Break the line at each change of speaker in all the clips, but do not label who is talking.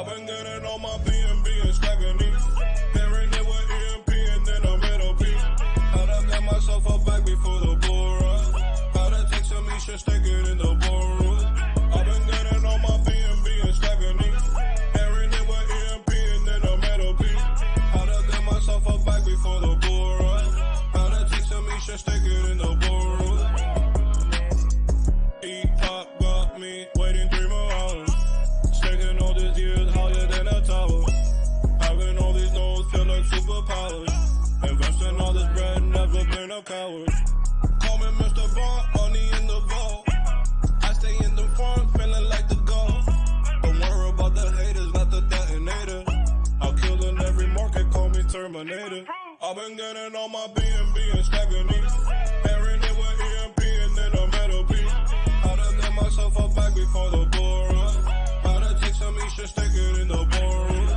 I've been getting on my BNB and stacking these. Pairing it with EMP and then I'm LP. How to get myself up back before the bull run. How to take some shit, stick it in the ballroom. I've been getting on my BNB and stacking these. Pairing it with EMP and then I'm LP. How to get myself up back before the bull run. How to take some shit, stick it in the ballroom. E-pop got me waiting 3 more hours. Staking all these years higher than a tower. Having all these nodes feel like superpowers. Investing all this bread, never been a coward. Call me Mr. Bond, money in the vault. I stay in the front, feeling like the goal. Don't worry about the haters, not the detonator. I'll kill in every market, call me Terminator. I've been getting on my BNB and stacking these. Pairing it with EMP and then I'm LP. How to get myself up back before the bull run. How to take some shit, stick it in the ballroom.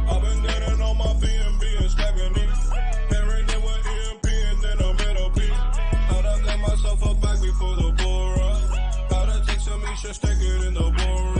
I've been getting on my BNB and stacking these. Pairing it with EMP and then I'm LP. How to get myself up back before the bull run. How to take some shit, stick it in the ballroom.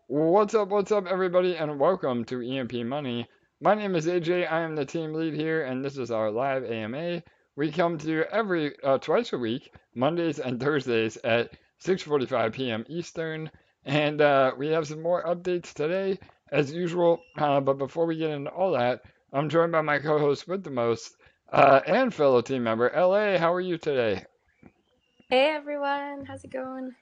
What's up, everybody, and welcome to EMP.Money. My name is AJ, I am the team lead here, and this is our live AMA. We come to you twice a week, Mondays and Thursdays at 6:45 p.m. Eastern, and we have some more updates today, as usual, but before we get into all that, I'm joined by my co-host with the most, and fellow team member, LA, how are you today?
Hey everyone, how's it going?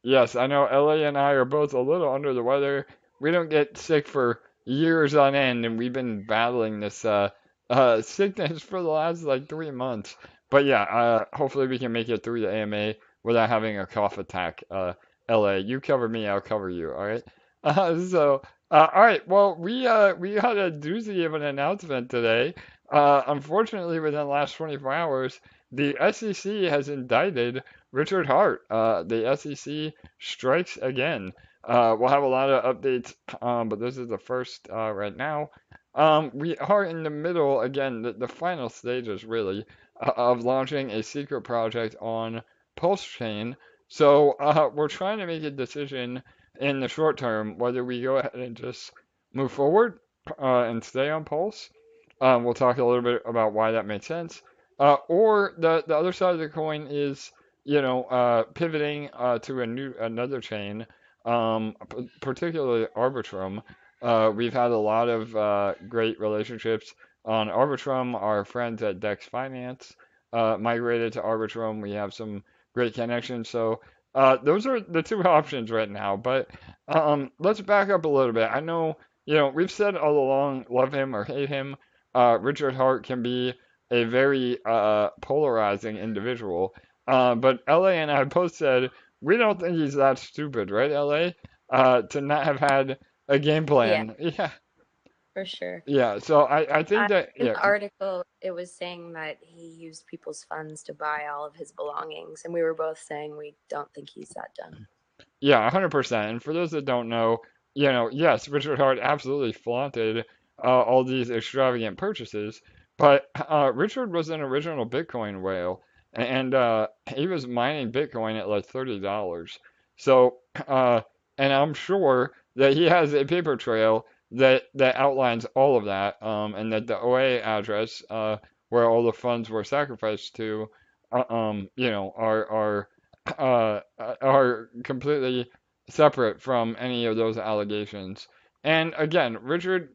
Yes, I know LA and I are both a little under the weather. We don't get sick for years on end, and we've been battling this sickness for the last like 3 months. But yeah, hopefully we can make it through the AMA without having a cough attack. LA, you cover me, I'll cover you. All right. All right. Well, we had a doozy of an announcement today. Unfortunately, within the last 24 hours, the SEC has indicted Richard Hart. The SEC strikes again. We'll have a lot of updates, but this is the first right now. We are in the middle, again, the final stages really, of launching a secret project on Pulse Chain. So we're trying to make a decision in the short term whether we go ahead and just move forward and stay on Pulse. We'll talk a little bit about why that makes sense. Or the other side of the coin is, pivoting to another chain, particularly Arbitrum. We've had a lot of great relationships on Arbitrum. Our friends at Dex Finance migrated to Arbitrum. We have some great connections. So those are the two options right now. But let's back up a little bit. I know, we've said all along, love him or hate him. Richard Hart can be a very polarizing individual. But LA and I both said we don't think he's that stupid, right, LA? To not have had a game
Yeah,
plan. Yeah,
for sure.
yeah. So I think that,
In
yeah,
the article, it was saying that he used people's funds to buy all of his belongings, and we were both saying we don't think he's that dumb.
yeah, 100%. And for those that don't know, yes, Richard Hart absolutely flaunted all these extravagant purchases, but Richard was an original Bitcoin whale, and he was mining Bitcoin at like $30. So, and I'm sure that he has a paper trail that outlines all of that, and that the OA address where all the funds were sacrificed to, are completely separate from any of those allegations. And again, Richard,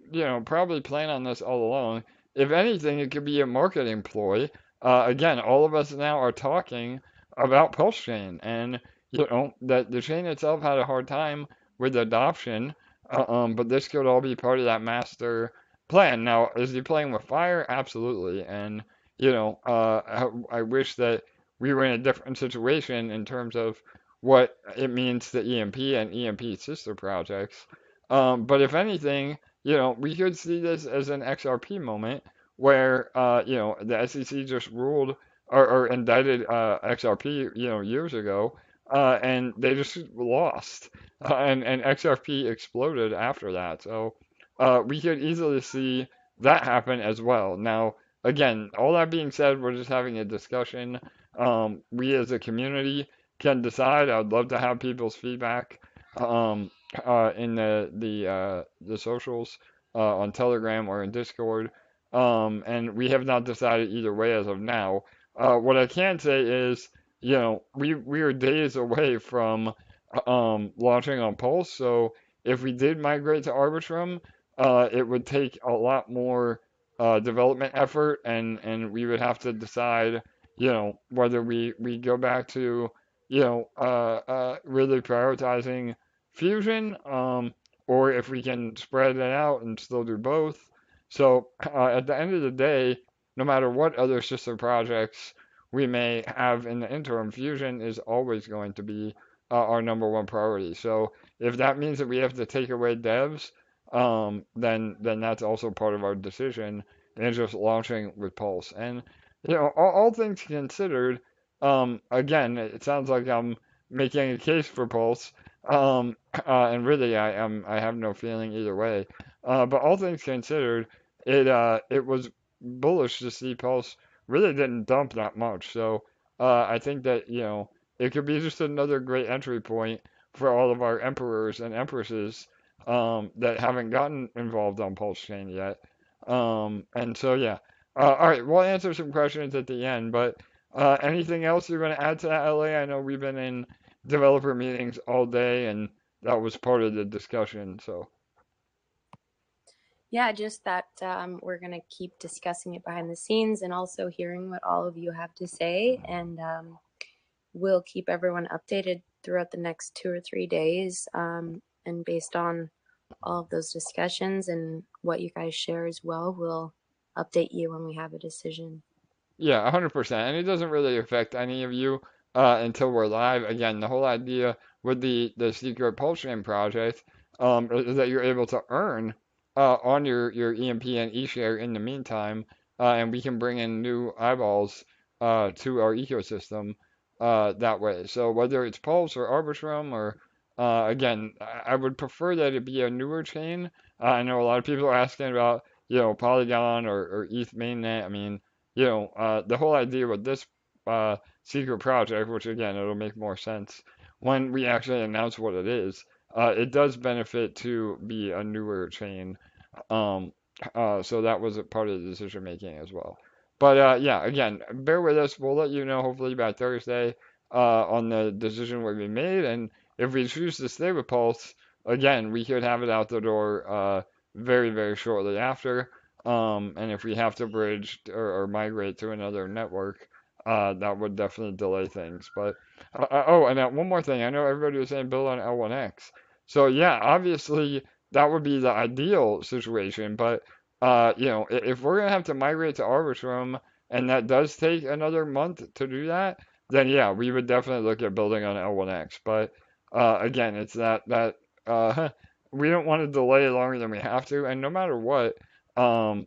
probably planned on this all along. If anything, it could be a marketing ploy. Again, all of us now are talking about Pulse Chain, and that the chain itself had a hard time with adoption. But this could all be part of that master plan. Now, is he playing with fire? Absolutely. And I wish that we were in a different situation in terms of what it means to EMP and EMP sister projects. But if anything, we could see this as an XRP moment where, the SEC just ruled or indicted XRP, years ago, and they just lost, and XRP exploded after that. So we could easily see that happen as well. Now, again, all that being said, we're just having a discussion. We as a community can decide. I'd love to have people's feedback um, in the socials on Telegram or in Discord. And we have not decided either way as of now. What I can say is, we are days away from launching on Pulse. So if we did migrate to Arbitrum, it would take a lot more development effort, and we would have to decide, whether we go back to, really prioritizing Fusion, or if we can spread it out and still do both. So at the end of the day, no matter what other sister projects we may have in the interim, Fusion is always going to be our number one priority. So if that means that we have to take away devs, then that's also part of our decision in just launching with Pulse. And all things considered, again, it sounds like I'm making a case for Pulse, and really I have no feeling either way. But all things considered, it was bullish to see Pulse really didn't dump that much. So I think that it could be just another great entry point for all of our emperors and empresses that haven't gotten involved on Pulse Chain yet. And so, yeah. All right, we'll answer some questions at the end, but anything else you're going to add to that, LA? I know we've been in developer meetings all day, and that was part of the discussion. So,
Yeah, just that we're going to keep discussing it behind the scenes and also hearing what all of you have to say. And we'll keep everyone updated throughout the next 2 or 3 days. And based on all of those discussions and what you guys share as well, we'll update you when we have a decision.
yeah, 100%. And it doesn't really affect any of you until we're live. Again, the whole idea with the secret Pulse Chain project is that you're able to earn on your EMP and eShare in the meantime, and we can bring in new eyeballs to our ecosystem that way. So whether it's Pulse or Arbitrum or again, I would prefer that it be a newer chain. I know a lot of people are asking about Polygon or ETH mainnet. I mean, the whole idea with this secret project, which again, it'll make more sense when we actually announce what it is. It does benefit to be a newer chain. Um, so that was a part of the decision making as well. But yeah, again, bear with us. We'll let you know hopefully by Thursday on the decision will be made. And if we choose to stay with Pulse, again, we could have it out the door very, very shortly after. And if we have to bridge or migrate to another network, that would definitely delay things. But oh, and one more thing, I know everybody was saying build on L1 X. So yeah, obviously that would be the ideal situation. But if we're gonna have to migrate to Arbitrum, and that does take another month to do that, then yeah, we would definitely look at building on L1X. But again, it's that we don't want to delay longer than we have to, and um,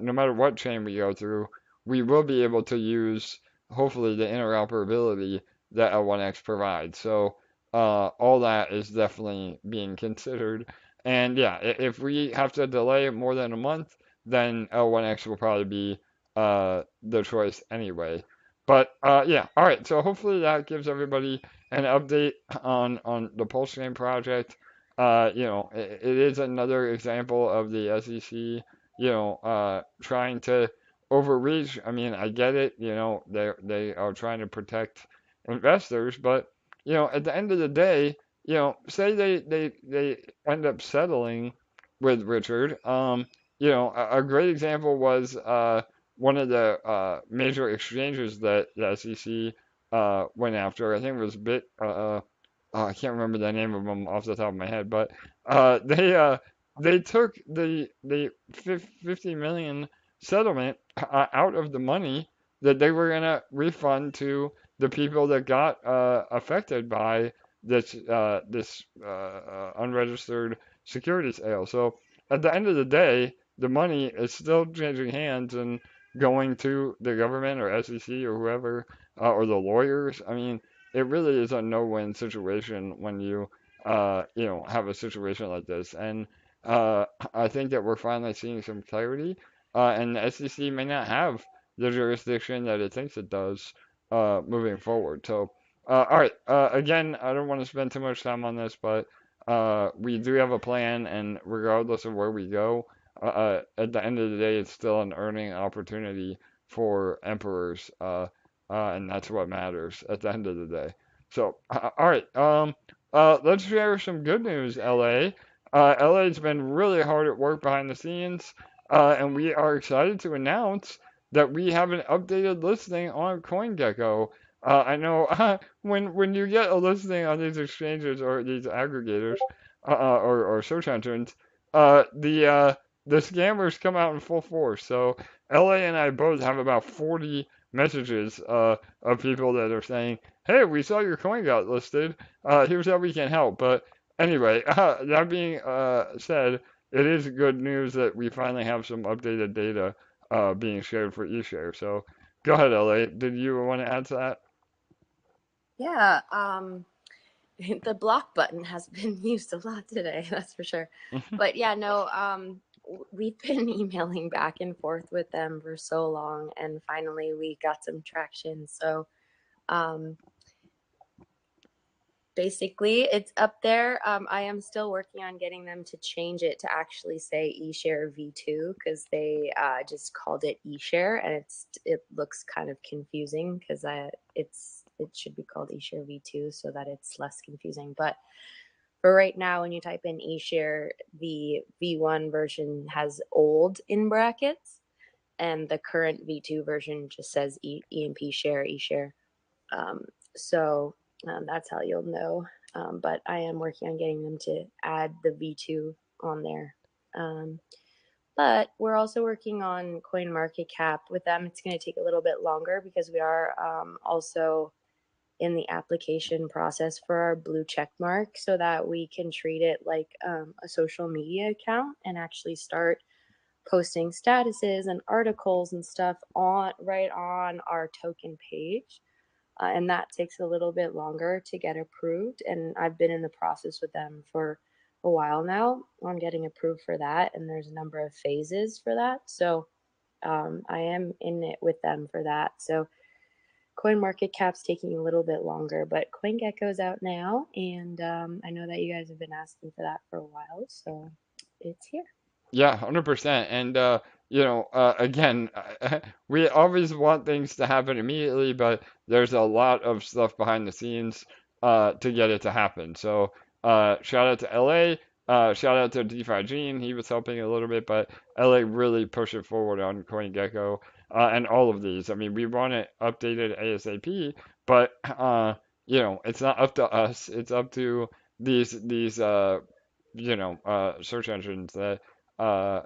no matter what chain we go through, we will be able to use hopefully the interoperability that L1X provides. So all that is definitely being considered. And yeah, if we have to delay more than a month, then L1X will probably be the choice anyway. But yeah, all right. So hopefully that gives everybody an update on the Pulse Chain project. It is another example of the SEC, trying to overreach. I mean, I get it. They are trying to protect investors, but at the end of the day, say they end up settling with Richard. A great example was one of the major exchanges that the SEC went after. I think it was I can't remember the name of them off the top of my head, but they took the 50 million settlement out of the money that they were gonna refund to the people that got affected by this unregistered security sale. So at the end of the day, the money is still changing hands and going to the government or SEC or whoever or the lawyers. I mean, it really is a no-win situation when you have a situation like this. And I think that we're finally seeing some clarity, and the SEC may not have the jurisdiction that it thinks it does moving forward. So, all right, again, I don't want to spend too much time on this, but we do have a plan, and regardless of where we go, at the end of the day, it's still an earning opportunity for emperors, and that's what matters at the end of the day. So, all right, let's share some good news, LA. LA's been really hard at work behind the scenes, and we are excited to announce that we have an updated listing on CoinGecko. I know when you get a listing on these exchanges or these aggregators or search engines, the scammers come out in full force. So LA and I both have about 40 messages of people that are saying, "Hey, we saw your coin got listed. Here's how we can help." But anyway, that being said, it is good news that we finally have some updated data being shared for eShare. So go ahead, LA. Did you want to add to that?
Yeah, the block button has been used a lot today, that's for sure. But yeah, no, we've been emailing back and forth with them for so long, and finally we got some traction. So basically it's up there. I am still working on getting them to change it to actually say ESHARE V2, because they just called it eShare, and it looks kind of confusing because it should be called eShare V2 so that it's less confusing. But for right now, when you type in eShare, the V1 version has old in brackets, and the current V2 version just says EMP share, eShare. So that's how you'll know. But I am working on getting them to add the V2 on there. But we're also working on CoinMarketCap. With them, it's going to take a little bit longer because we are also in the application process for our blue check mark, so that we can treat it like a social media account and actually start posting statuses and articles and stuff right on our token page. And that takes a little bit longer to get approved. And I've been in the process with them for a while now on getting approved for that. And there's a number of phases for that. So I am in it with them for that. So CoinMarketCap's taking a little bit longer, but CoinGecko's out now. And I know that you guys have been asking for that for a while. So it's here.
Yeah, 100%. And again, we always want things to happen immediately, but there's a lot of stuff behind the scenes to get it to happen. So shout out to LA, shout out to DeFi Gene. He was helping a little bit, but LA really pushed it forward on CoinGecko and all of these. I mean, we want it updated ASAP, but it's not up to us. It's up to these search engines that uh,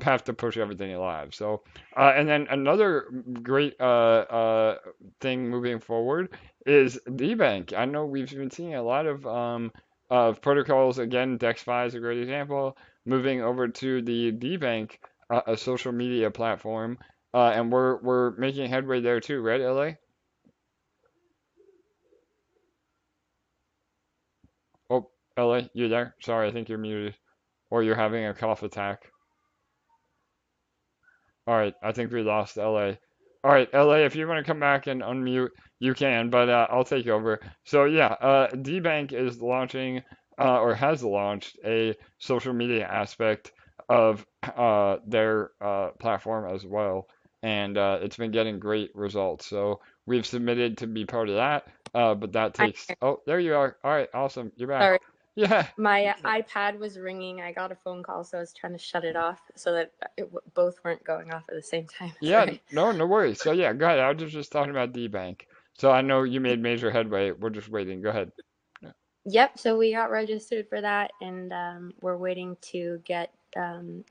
have to push everything live. So, and then another great thing moving forward is DeBank. I know we've been seeing a lot of protocols. Again, DexFi is a great example. Moving over to the DeBank, a social media platform, and we're making headway there too, right, LA? Oh, LA, you there? Sorry, I think you're muted, or you're having a cough attack. All right, I think we lost LA. All right, LA, if you want to come back and unmute, you can, but I'll take over. So yeah, DBank is launching or has launched a social media aspect of their platform as well, and it's been getting great results. So we've submitted to be part of that, but that takes. Oh, there you are. All right, awesome. You're back.
Sorry.
Yeah.
My iPad was ringing. I got a phone call, so I was trying to shut it off so that both weren't going off at the same time.
Yeah,
Sorry.
no worries. So yeah, go ahead. I was just talking about DBank. So I know you made major headway. We're just waiting. Go ahead.
Yep. So we got registered for that, and we're waiting to get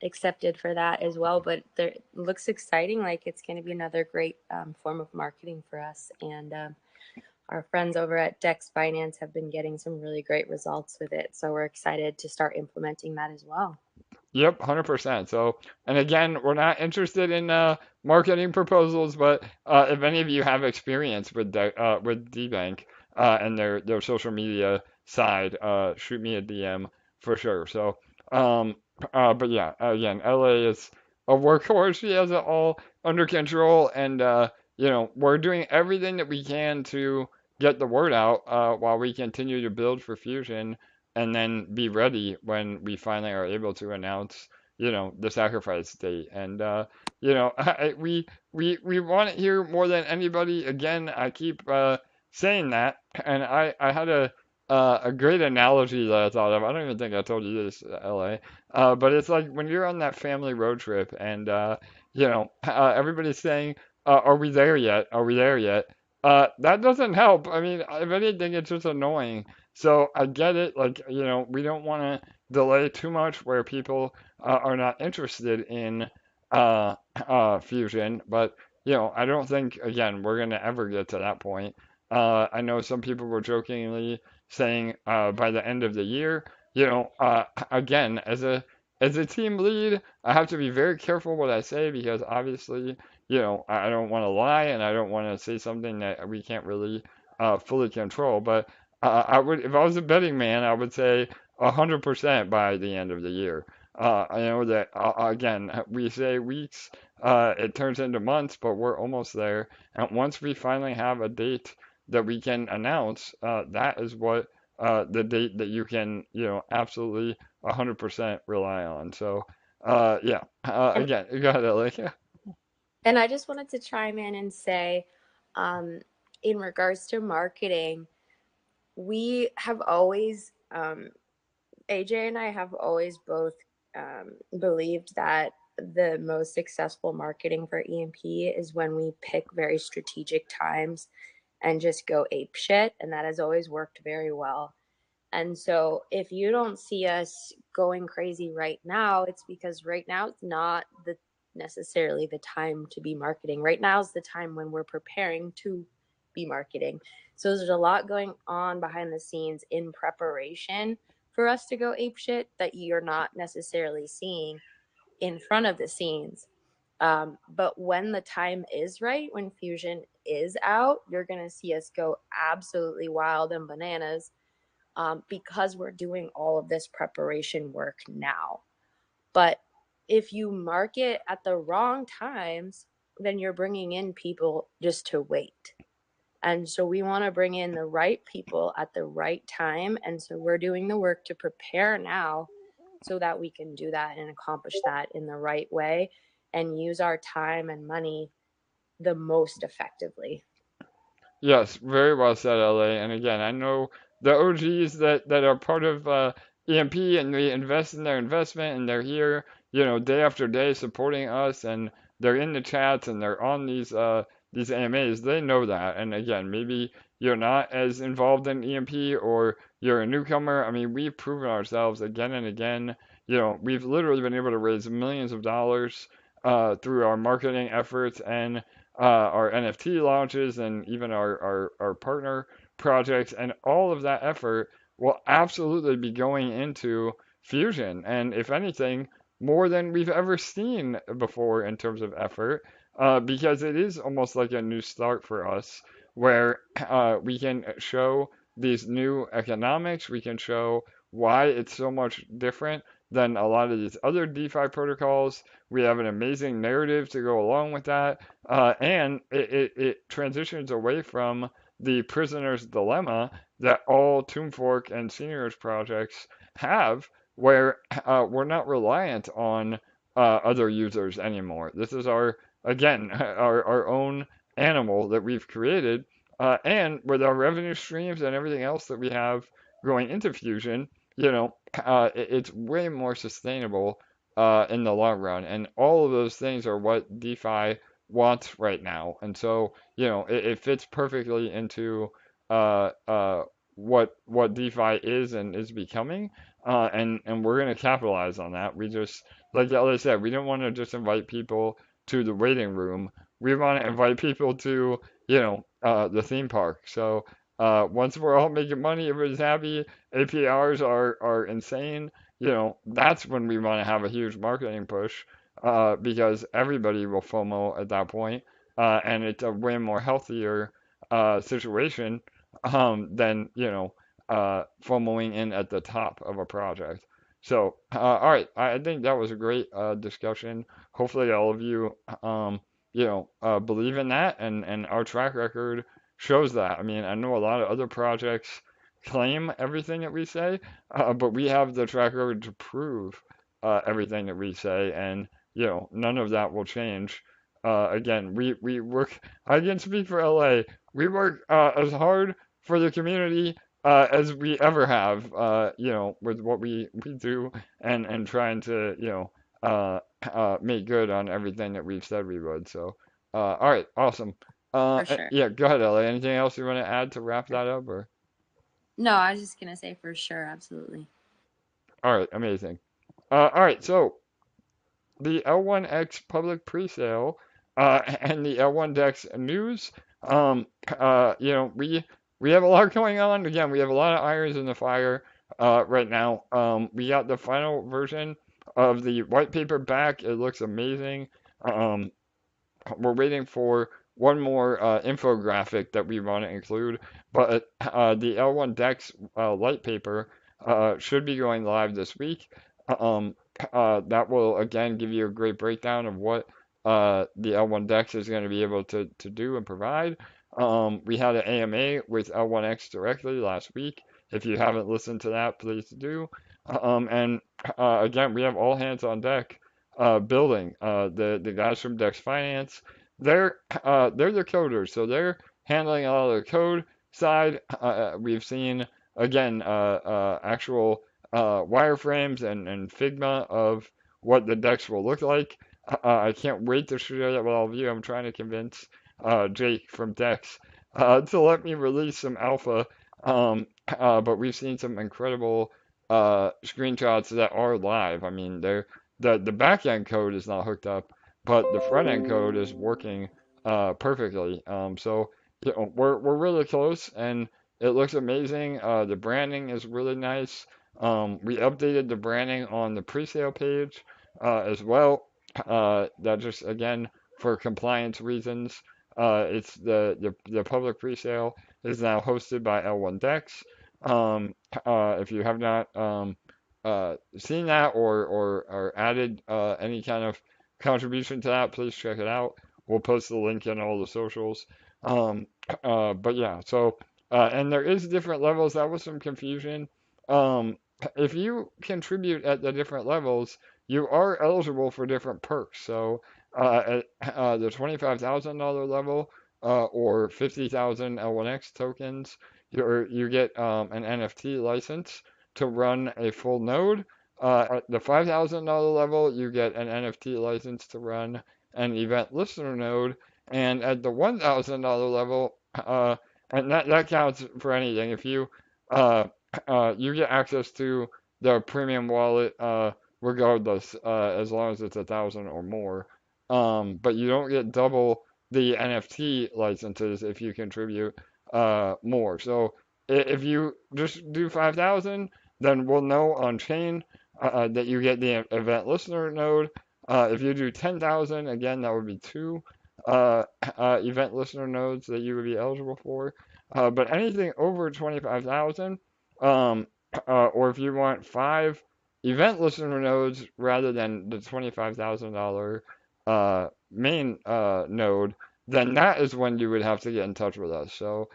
accepted for that as well. But it looks exciting. Like it's going to be another great form of marketing for us. And our friends over at Dex Finance have been getting some really great results with it. So we're excited to start implementing that as well.
Yep, 100%. So, and again, we're not interested in marketing proposals, but if any of you have experience with DBank and their social media side, shoot me a DM for sure. So, But yeah, again, LA is a workhorse. She has it all under control, and we're doing everything that we can to get the word out while we continue to build for Fusion, and then be ready when we finally are able to announce, the sacrifice date. And we want it here more than anybody. Again, I keep saying that, and I had a great analogy that I thought of. I don't even think I told you this, LA. But it's like when you're on that family road trip and, everybody's saying, are we there yet? Are we there yet? That doesn't help. I mean, if anything, it's just annoying. So I get it. Like, we don't want to delay too much where people are not interested in Fusion. But, I don't think, again, we're going to ever get to that point. I know some people were jokingly saying by the end of the year. Again, as a team lead, I have to be very careful what I say because obviously, I don't want to lie and I don't want to say something that we can't really fully control. But if I was a betting man, I would say 100% by the end of the year. I know that again, we say weeks, it turns into months, but we're almost there. And once we finally have a date that we can announce, that is what the date that you can, absolutely 100% rely on. So, yeah,
And
again, you got it, like,
and I just wanted to chime in and say, um, in regards to marketing, we have always, AJ and I have always both believed that the most successful marketing for EMP is when we pick very strategic times and just go ape shit, and that has always worked very well. And so if you don't see us going crazy right now, it's because right now it's not the necessarily the time to be marketing. Right now is the time when we're preparing to be marketing. So there's a lot going on behind the scenes in preparation for us to go ape shit that you're not necessarily seeing in front of the scenes. But when the time is right, when Fusion is out, you're going to see us go absolutely wild and bananas, because we're doing all of this preparation work now. But if you market at the wrong times, then you're bringing in people just to wait. And so we want to bring in the right people at the right time. And so we're doing the work to prepare now so that we can do that and accomplish that in the right way and use our time and money the most effectively.
yes, very well said, LA. And again, I know the OGs that are part of EMP and they invest in their investment and they're here, day after day supporting us and they're in the chats and they're on these AMAs. They know that. And again, maybe you're not as involved in EMP or you're a newcomer. I mean, we've proven ourselves again and again. We've literally been able to raise millions of dollars through our marketing efforts and our NFT launches and even our partner projects, and all of that effort will absolutely be going into Fusion. And if anything, more than we've ever seen before in terms of effort, because it is almost like a new start for us where we can show these new economics, we can show why it's so much different than a lot of these other DeFi protocols. We have an amazing narrative to go along with that. And it transitions away from the prisoner's dilemma that all Tombfork and Seigniorage projects have, where we're not reliant on other users anymore. This is again, our own animal that we've created. And with our revenue streams and everything else that we have going into Fusion, it's way more sustainable in the long run. And all of those things are what DeFi wants right now. And so, it fits perfectly into what DeFi is and is becoming. And we're going to capitalize on that. We just, like I said, we don't want to just invite people to the waiting room. We want to invite people to, the theme park. So once we're all making money, everybody's happy, APRs are insane, that's when we want to have a huge marketing push because everybody will FOMO at that point, and it's a way more healthier situation than, FOMOing in at the top of a project. So, all right, I think that was a great discussion. Hopefully, all of you, believe in that, and our track record shows that. I mean, I know a lot of other projects claim everything that we say, but we have the track record to prove everything that we say, and none of that will change. Again, we work. I can speak for LA. We work as hard for the community as we ever have, with what we do, and trying to, make good on everything that we've said we would. So, all right, awesome.
For sure.
Yeah, go ahead, Ellie. Anything else you want to add to wrap that up, or?
No, I was just gonna say for sure, absolutely.
All right, amazing. All right, so the L1X public presale, and the L1 Dex news. We have a lot going on. Again, we have a lot of irons in the fire right now. We got the final version of the white paper back. It looks amazing. Um, we're waiting for one more infographic that we want to include, but the L1 Dex light paper should be going live this week. Um, that will again give you a great breakdown of what the L1 Dex is going to be able to do and provide. We had an AMA with L1X directly last week. If you haven't listened to that, please do. And again, we have all hands on deck building. The guys from Dex Finance, they're the coders, so they're handling a lot of the code side. We've seen again actual wireframes and Figma of what the Dex will look like. I can't wait to share that with all of you. I'm trying to convince Jake from Dex to let me release some alpha. But we've seen some incredible screenshots that are live. I mean, the back end code is not hooked up, but the front end code is working perfectly. So we're really close, and it looks amazing. The branding is really nice. We updated the branding on the presale page as well. That just again for compliance reasons. It's the public presale is now hosted by L1 Dex. If you have not seen that or added any kind of contribution to that, please check it out. We'll post the link in all the socials. But yeah, so and there is different levels. That was some confusion. If you contribute at the different levels, you are eligible for different perks. So at the $25,000 level or 50,000 L1X tokens, you get an NFT license to run a full node. At the $5,000 level, you get an NFT license to run an event listener node, and at the $1,000 level, and that counts for anything. If you you get access to the premium wallet regardless, as long as it's 1,000 or more. But you don't get double the NFT licenses if you contribute more. So if you just do 5,000, then we'll know on chain that you get the event listener node. If you do 10,000, again, that would be two event listener nodes that you would be eligible for. But anything over 25,000, or if you want 5 event listener nodes rather than the $25,000 main node, then that is when you would have to get in touch with us. So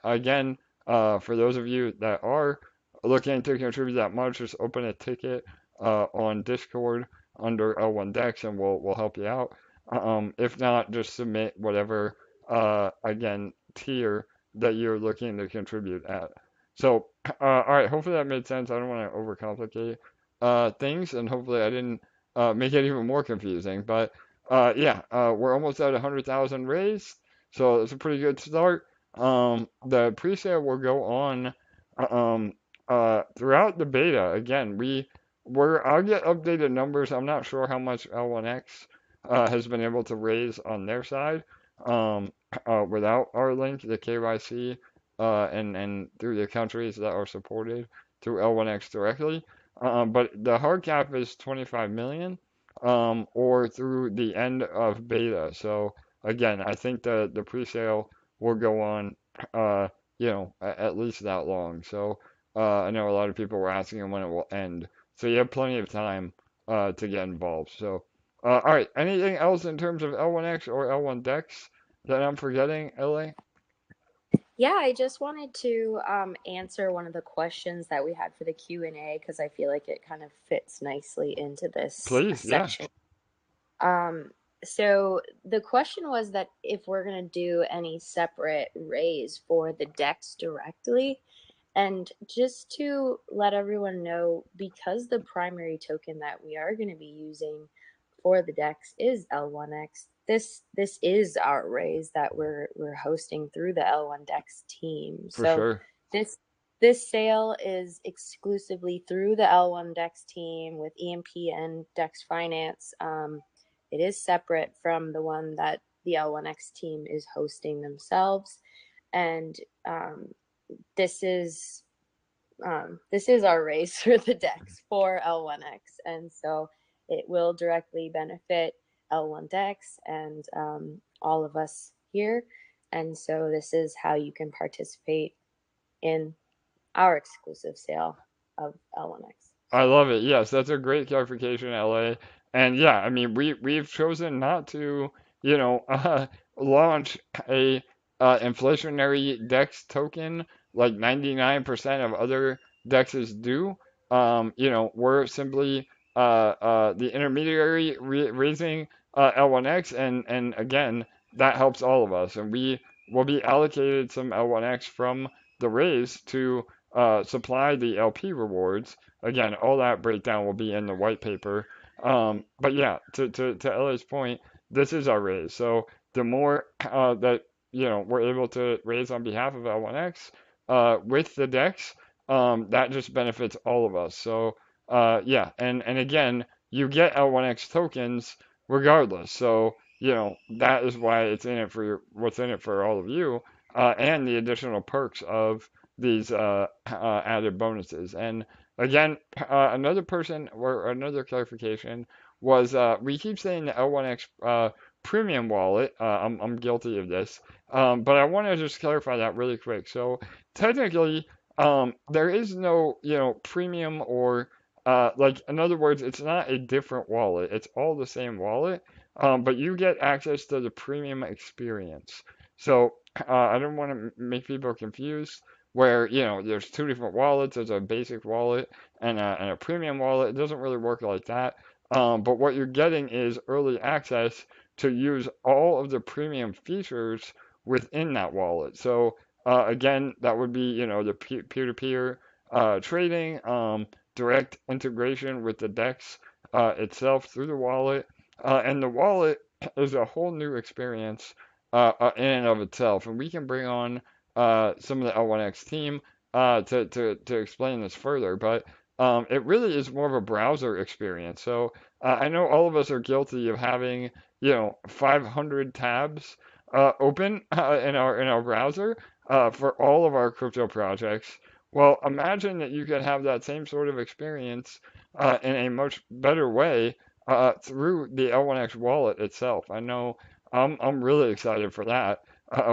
again, for those of you that are looking to contribute that much, just open a ticket on Discord under L1 Dex, and we'll help you out. If not, just submit whatever again tier that you're looking to contribute at. So, all right, hopefully that made sense. I don't want to overcomplicate things, and hopefully I didn't make it even more confusing. But yeah, we're almost at 100,000 raised, so it's a pretty good start. The presale will go on throughout the beta. Again, I'll get updated numbers. I'm not sure how much L1X has been able to raise on their side without our link, the KYC, and through the countries that are supported through L1X directly. But the hard cap is 25 million, or through the end of beta. So again, I think the presale will go on, at least that long. So I know a lot of people were asking when it will end. So you have plenty of time to get involved. So, all right, anything else in terms of L1X or L1 Dex that I'm forgetting, LA?
Yeah, I just wanted to answer one of the questions that we had for the Q&A because I feel like it kind of fits nicely into this
Please, yeah,
section. So the question was that if we're going to do any separate raise for the DEX directly. And just to let everyone know, because the primary token that we are going to be using for the DEX is L1X, this is our raise that we're hosting through the L1 Dex team.
for
So
sure.
this sale is exclusively through the L1 Dex team with EMP and Dex Finance. It is separate from the one that the L1X team is hosting themselves, and this is our raise for the DEX for L1X, and so it will directly benefit L1 DEX and all of us here. And so this is how you can participate in our exclusive sale of L1X.
I love it. Yes, that's a great clarification, LA. And yeah, I mean, we've chosen not to, you know, launch a inflationary DEX token like 99% of other DEXs do. You know, we're simply the intermediary raising L1X, and again, that helps all of us. And we will be allocated some L1X from the raise to supply the LP rewards. Again, all that breakdown will be in the white paper. But yeah, to LA's point, this is our raise. So the more that we're able to raise on behalf of L1X with the DEX, that just benefits all of us. So yeah, and again, you get L1X tokens regardless. So that is why it's in it for what's in it for all of you, and the additional perks of these added bonuses. And again, another person or another clarification was we keep saying the L1X premium wallet. I'm guilty of this, but I want to just clarify that really quick. So technically, there is no premium or like in other words, it's not a different wallet. It's all the same wallet, but you get access to the premium experience. So I don't want to make people confused where there's two different wallets. There's a basic wallet and a premium wallet. It doesn't really work like that. But what you're getting is early access to use all of the premium features within that wallet. So again, that would be the peer-to-peer trading, direct integration with the DEX itself through the wallet, and the wallet is a whole new experience in and of itself. And we can bring on some of the L1X team to explain this further, but it really is more of a browser experience. So I know all of us are guilty of having 500 tabs open in our browser for all of our crypto projects. Well, imagine that you could have that same sort of experience in a much better way through the L1X wallet itself. I know I'm really excited for that,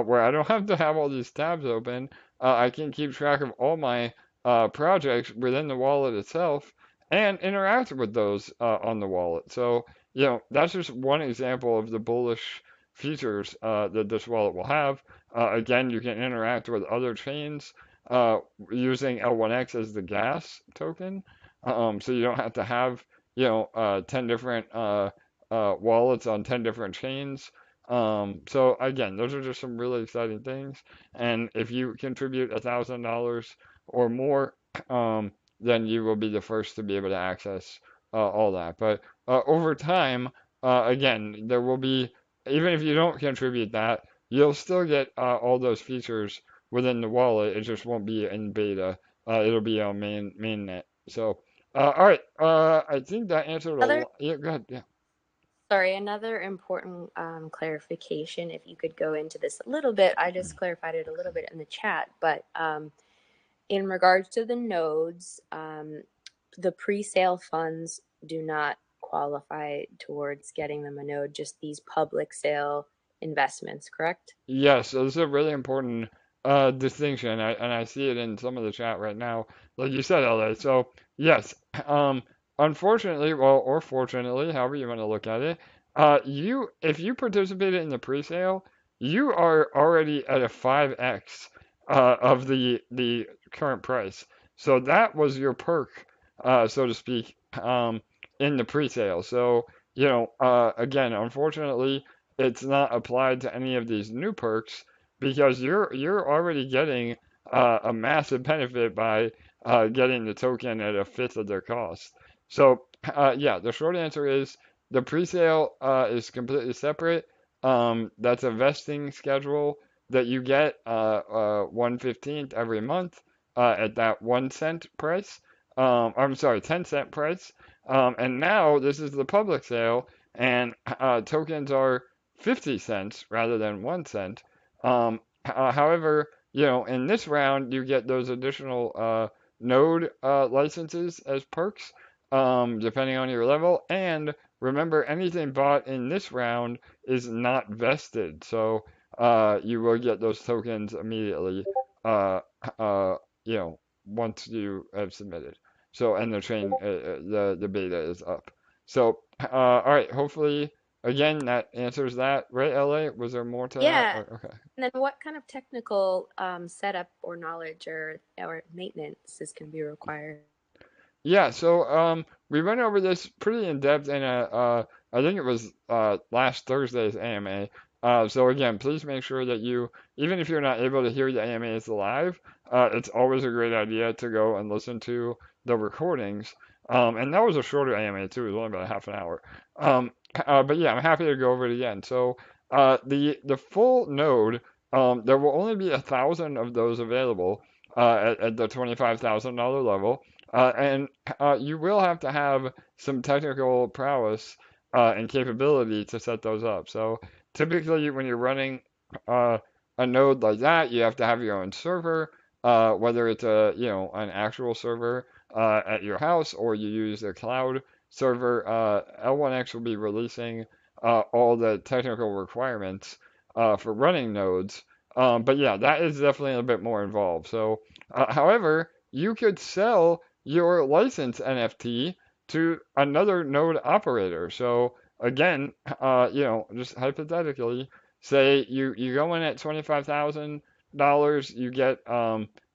where I don't have to have all these tabs open. I can keep track of all my projects within the wallet itself and interact with those on the wallet. So, that's just one example of the bullish features that this wallet will have. Again, you can interact with other chains using L1X as the gas token. So you don't have to have, 10 different wallets on 10 different chains. So again, those are just some really exciting things. And if you contribute $1,000 or more, then you will be the first to be able to access all that. But over time, again, there will be, even if you don't contribute that, you'll still get all those features within the wallet. It just won't be in beta. It'll be on mainnet. So, all right. I think that answered a lot. Yeah, go ahead. Yeah.
Sorry, another important clarification, if you could go into this a little bit. I just clarified it a little bit in the chat, but in regards to the nodes, the pre-sale funds do not qualify towards getting them a node, just these public sale investments, correct?
Yes, so this is a really important distinction, and I see it in some of the chat right now, like you said, LA. So Yes. Unfortunately, well, or fortunately, however you want to look at it, if you participated in the pre-sale, you are already at a 5x of the current price. So that was your perk, so to speak, in the pre-sale. So, again, unfortunately, it's not applied to any of these new perks because you're already getting a massive benefit by getting the token at a fifth of their cost. So, yeah, the short answer is the presale is completely separate. That's a vesting schedule that you get 1/15th every month at that 1 cent price. I'm sorry, 10 cent price. And now this is the public sale, and tokens are 50 cents rather than 1 cent. However, in this round, you get those additional node licenses as perks, depending on your level. And remember, anything bought in this round is not vested, so you will get those tokens immediately, uh, uh, once you have submitted. So, and the chain, the beta is up. So, all right, hopefully, again, that answers that, right, LA? Was there more to that?
Yeah.
Okay.
And then what kind of technical setup or knowledge or maintenance is going to be required?
Yeah, so we went over this pretty in depth in I think it was last Thursday's AMA. So again, please make sure that even if you're not able to hear the AMAs live, it's always a great idea to go and listen to the recordings. And that was a shorter AMA too; it was only about half an hour. But yeah, I'm happy to go over it again. So the full node, there will only be 1,000 of those available at the $25,000 level. And you will have to have some technical prowess and capability to set those up. So typically, when you're running a node like that, you have to have your own server, whether it's an actual server at your house or you use a cloud server. L1X will be releasing all the technical requirements for running nodes. But yeah, that is definitely a bit more involved. So, however, you could sell your license NFT to another node operator. So again, just hypothetically, say you go in at $25,000, you get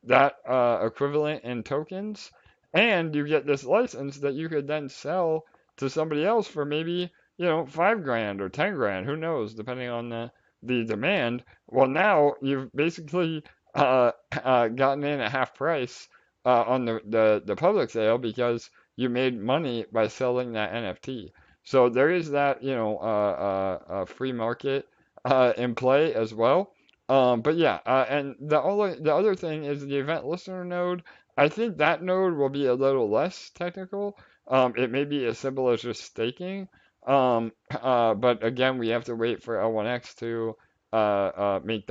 that equivalent in tokens, and you get this license that you could then sell to somebody else for maybe 5 grand or 10 grand, who knows, depending on the demand. Well, now you've basically gotten in at half price on the public sale because you made money by selling that NFT. So there is that, free market in play as well. But yeah, and the other thing is the event listener node. I think that node will be a little less technical. It may be as simple as just staking. But again, we have to wait for L1X to make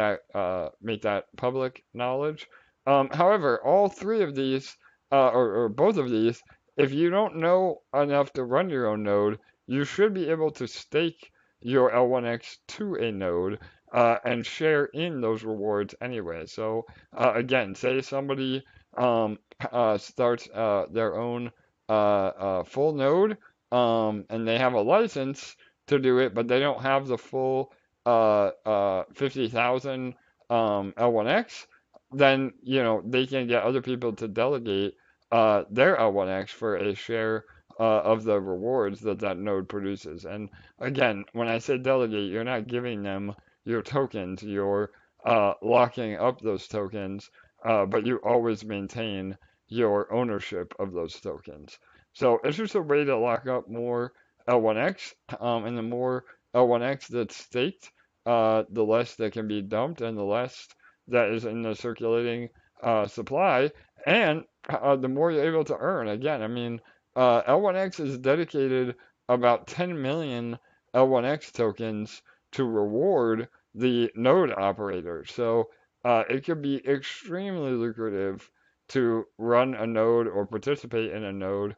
that public knowledge. However, all three of these, or both of these, if you don't know enough to run your own node, you should be able to stake your L1X to a node and share in those rewards anyway. So again, say somebody starts their own full node and they have a license to do it, but they don't have the full 50,000 L1X, then they can get other people to delegate their L1X for a share of the rewards that node produces. And again, when I say delegate, you're not giving them your tokens, you're locking up those tokens, but you always maintain your ownership of those tokens. So it's just a way to lock up more L1X, and the more L1X that's staked, the less that can be dumped and the less that is in the circulating supply, and the more you're able to earn. Again, I mean, L1X is dedicated about 10 million L1X tokens to reward the node operator. So it could be extremely lucrative to run a node or participate in a node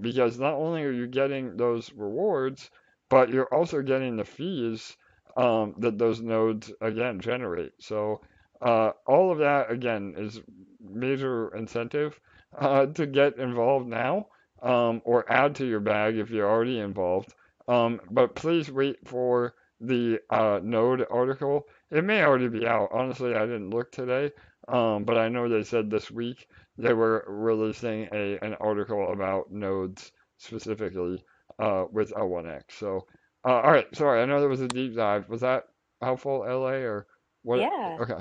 because not only are you getting those rewards, but you're also getting the fees that those nodes again generate. So all of that again is major incentive to get involved now, or add to your bag if you're already involved. But please wait for the Node article. It may already be out. Honestly, I didn't look today, but I know they said this week they were releasing an article about nodes specifically with L1X. So, all right, sorry, I know there was a deep dive. Was that helpful, LA, or what?
Yeah.
Okay.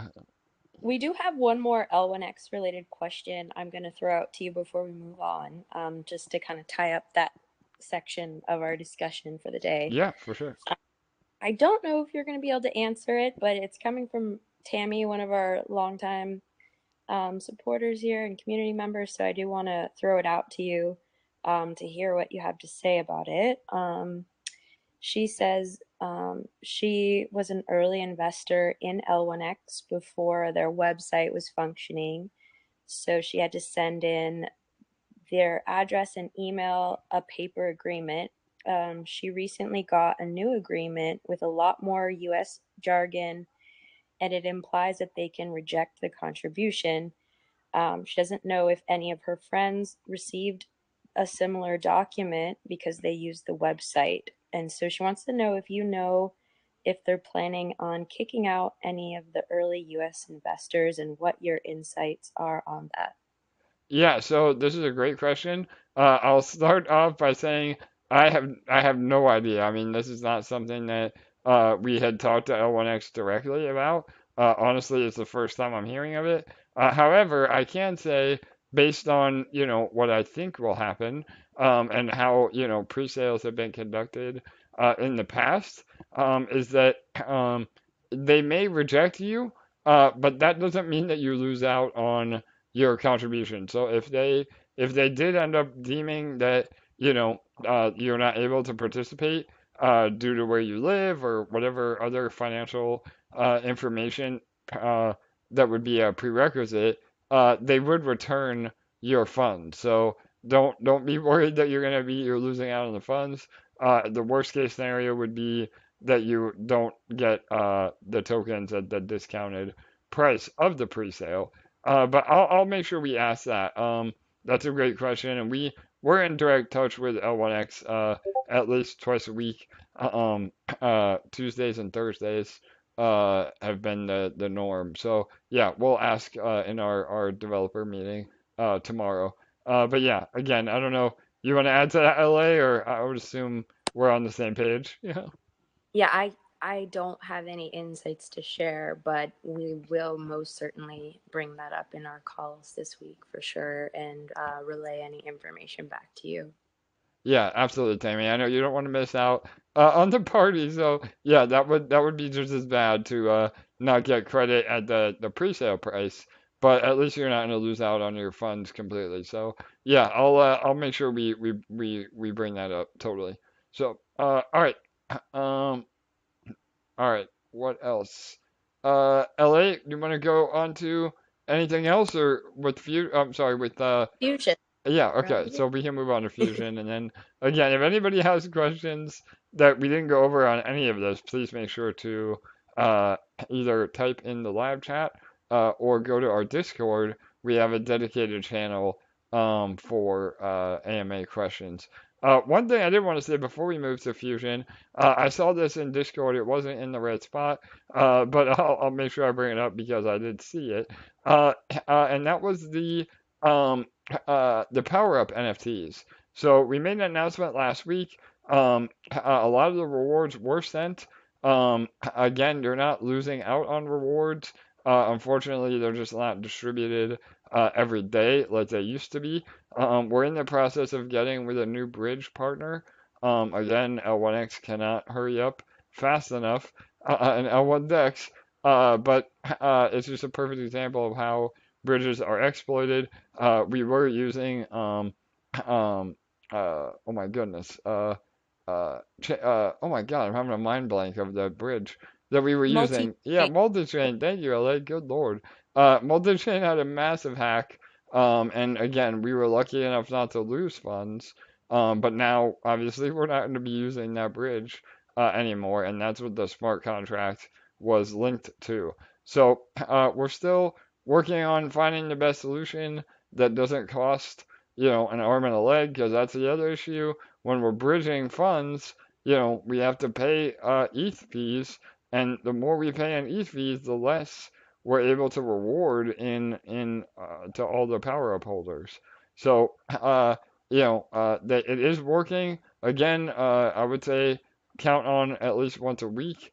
We do have one more L1X related question I'm going to throw out to you before we move on, just to kind of tie up that section of our discussion for the day.
Yeah, for sure.
I don't know if you're going to be able to answer it, but it's coming from Tammy, one of our longtime supporters here and community members. So I do want to throw it out to you to hear what you have to say about it. She says she was an early investor in L1X before their website was functioning. So she had to send in their address and email a paper agreement. She recently got a new agreement with a lot more US jargon, and it implies that they can reject the contribution. She doesn't know if any of her friends received a similar document because they use the website. And so she wants to know if you know if they're planning on kicking out any of the early US investors and what your insights are on that.
Yeah, so this is a great question. I'll start off by saying I have no idea. I mean, this is not something that we had talked to L1X directly about. Honestly, it's the first time I'm hearing of it. However, I can say, based on, what I think will happen, and how, pre-sales have been conducted in the past, is that they may reject you, but that doesn't mean that you lose out on your contribution. So if they did end up deeming that you're not able to participate due to where you live or whatever other financial information that would be a prerequisite, they would return your funds. So don't be worried that you're losing out on the funds. The worst case scenario would be that you don't get the tokens at the discounted price of the pre-sale. But I'll make sure we ask that. That's a great question, and we're in direct touch with L1X at least twice a week. Tuesdays and Thursdays have been the norm. So yeah, we'll ask in our developer meeting tomorrow. But yeah, again, I don't know. You want to add to that, LA, or I would assume we're on the same page. Yeah.
Yeah, I don't have any insights to share, but we will most certainly bring that up in our calls this week for sure and relay any information back to you.
Yeah, absolutely, Tammy. I know you don't want to miss out on the party, so yeah, that would be just as bad to not get credit at the pre-sale price, but at least you're not going to lose out on your funds completely. So yeah, I'll make sure we bring that up totally. So all right, um, all right, what else? LA, do you want to go on to anything else or with I'm sorry, with
Fusion.
yeah,
Right?
okay. So we can move on to Fusion. And then again, if anybody has questions that we didn't go over on any of this, please make sure to uh, either type in the live chat or go to our Discord. We have a dedicated channel for AMA questions. One thing I did want to say before we move to Fusion, I saw this in Discord. It wasn't in the right spot, but I'll make sure I bring it up because I did see it. And that was the POW'r UP NFTs. So we made an announcement last week. A lot of the rewards were sent. Again, you're not losing out on rewards. Unfortunately, they're just not distributed every day like they used to be. We're in the process of getting with a new bridge partner. Again, L1X cannot hurry up fast enough, and L1 Dex. But it's just a perfect example of how bridges are exploited. We were using oh my goodness oh my god, I'm having a mind blank of the bridge that we were using. Yeah, multi-chain. Thank you, LA. Good lord. Multi-chain had a massive hack. And again, we were lucky enough not to lose funds. But now obviously we're not going to be using that bridge anymore, and that's what the smart contract was linked to. So we're still working on finding the best solution. that doesn't cost, an arm and a leg, because that's the other issue. When we're bridging funds, we have to pay ETH fees, and the more we pay in ETH fees, the less we're able to reward in to all the power up holders. So, that it is working. Again, I would say count on at least once a week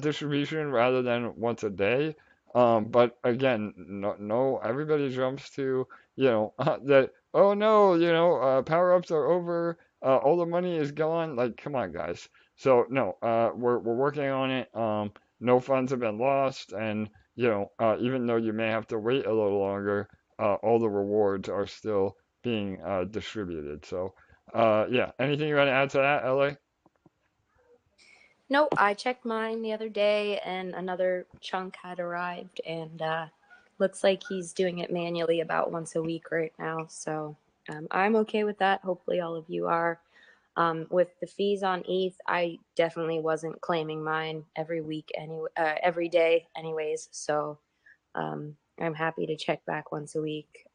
distribution rather than once a day. But again, no, everybody jumps to, that, oh no, power ups are over, all the money is gone. Like, come on, guys. So, no, we're working on it. No funds have been lost. And, even though you may have to wait a little longer, all the rewards are still being distributed. So, yeah, anything you want to add to that, LA?
Nope, I checked mine the other day and another chunk had arrived, and looks like he's doing it manually about once a week right now. So I'm okay with that. Hopefully all of you are. With the fees on ETH, I definitely wasn't claiming mine every week every day anyways. So I'm happy to check back once a week.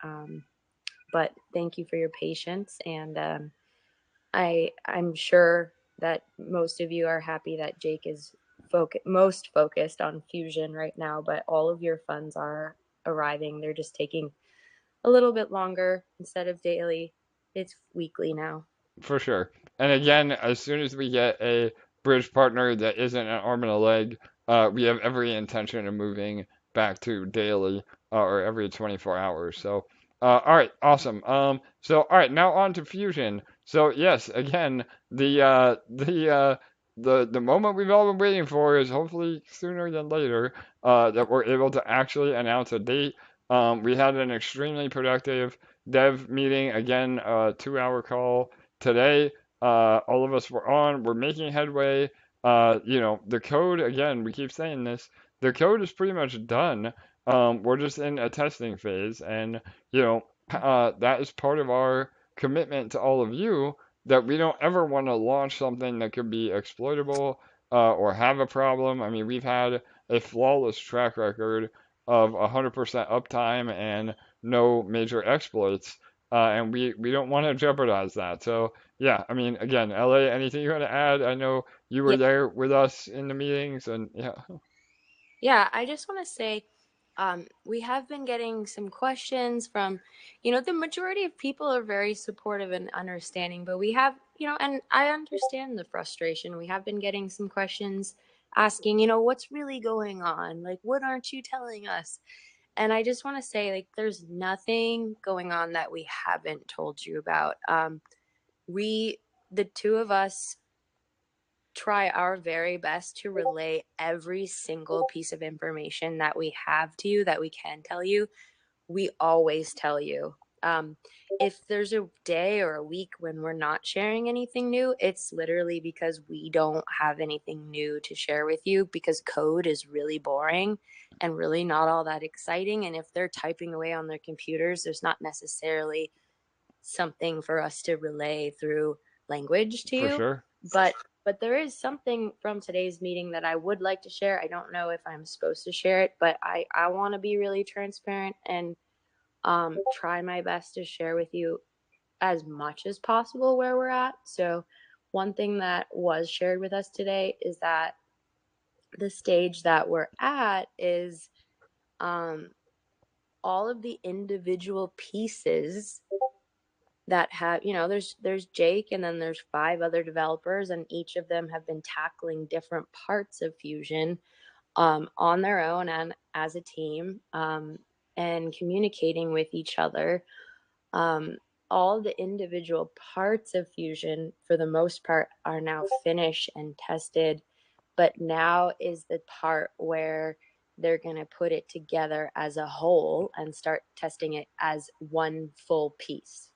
But thank you for your patience, and I'm sure that most of you are happy that Jake is most focused on Fusion right now, but all of your funds are arriving. They're just taking a little bit longer. Instead of daily, it's weekly now.
For sure. And again, as soon as we get a bridge partner that isn't an arm and a leg, we have every intention of moving back to daily or every 24 hours. So, all right, awesome. So, all right, now on to Fusion. So, yes, again, the moment we've all been waiting for is hopefully sooner than later that we're able to actually announce a date. We had an extremely productive dev meeting, again, a 2-hour call today. All of us were on. We're making headway. The code, again, we keep saying this, the code is pretty much done. We're just in a testing phase, and that is part of our commitment to all of you, that we don't ever want to launch something that could be exploitable or have a problem. I mean, we've had a flawless track record of 100% uptime and no major exploits, and we don't want to jeopardize that. So yeah, I mean, again, LA, anything you want to add? I know you were there with us in the meetings, and yeah.
Yeah, I just want to say, we have been getting some questions from, the majority of people are very supportive and understanding, but we have, and I understand the frustration. We have been getting some questions asking, what's really going on? Like, what aren't you telling us? And I just want to say, like, there's nothing going on that we haven't told you about. The two of us, try our very best to relay every single piece of information that we have to you, that we can tell you. We always tell you. If there's a day or a week when we're not sharing anything new, it's literally because we don't have anything new to share with you, because code is really boring and really not all that exciting. And if they're typing away on their computers, there's not necessarily something for us to relay through language to
For
you.
sure.
But there is something from today's meeting that I would like to share. I don't know if I'm supposed to share it, but I want to be really transparent and try my best to share with you as much as possible where we're at. So one thing that was shared with us today is that the stage that we're at is all of the individual pieces that have, there's Jake, and then there's 5 other developers, and each of them have been tackling different parts of Fusion on their own and as a team, and communicating with each other. All the individual parts of Fusion, for the most part, are now finished and tested, but now is the part where they're going to put it together as a whole and start testing it as one full piece.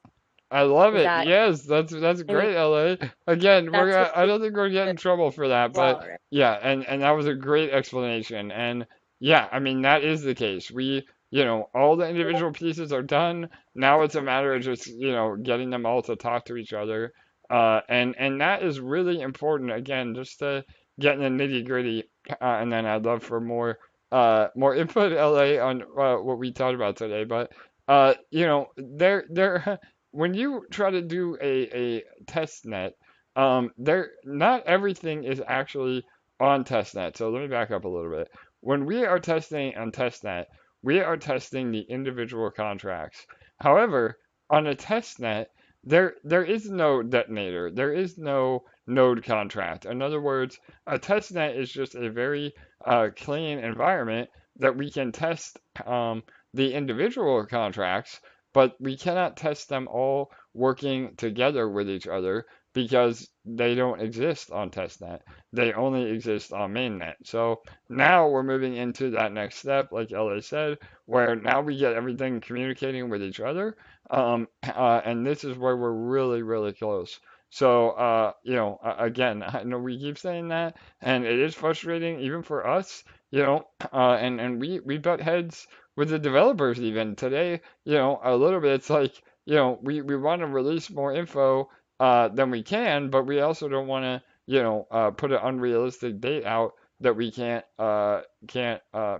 I love it. Yes, that's great, LA. Again, I don't think we're getting in trouble for that, but
right?
Yeah, and that was a great explanation. And yeah, I mean, that is the case. All the individual pieces are done. Now it's a matter of just, getting them all to talk to each other. And that is really important, again, just to get in the nitty-gritty. And then I'd love for more input, LA, on what we talked about today. But there when you try to do a test net, there not everything is actually on testnet. So let me back up a little bit. When we are testing on testnet, we are testing the individual contracts. However, on a testnet, there is no detonator. There is no node contract. In other words, a testnet is just a very clean environment that we can test the individual contracts, but we cannot test them all working together with each other because they don't exist on testnet. They only exist on mainnet. So now we're moving into that next step, like LA said, where now we get everything communicating with each other. And this is where we're really, really close. So, again, I know we keep saying that, and it is frustrating even for us, and we butt heads with the developers even today, a little bit. It's like, we want to release more info than we can, but we also don't want to, put an unrealistic date out that we can't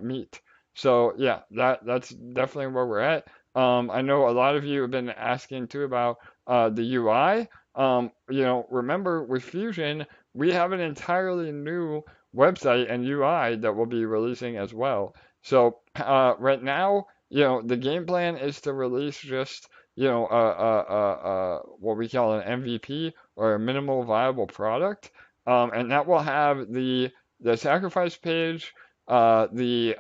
meet. So yeah, that's definitely where we're at. I know a lot of you have been asking too about the UI. Remember with Fusion, we have an entirely new website and UI that we'll be releasing as well. So right now, the game plan is to release just what we call an MVP or a minimal viable product, and that will have the sacrifice page, the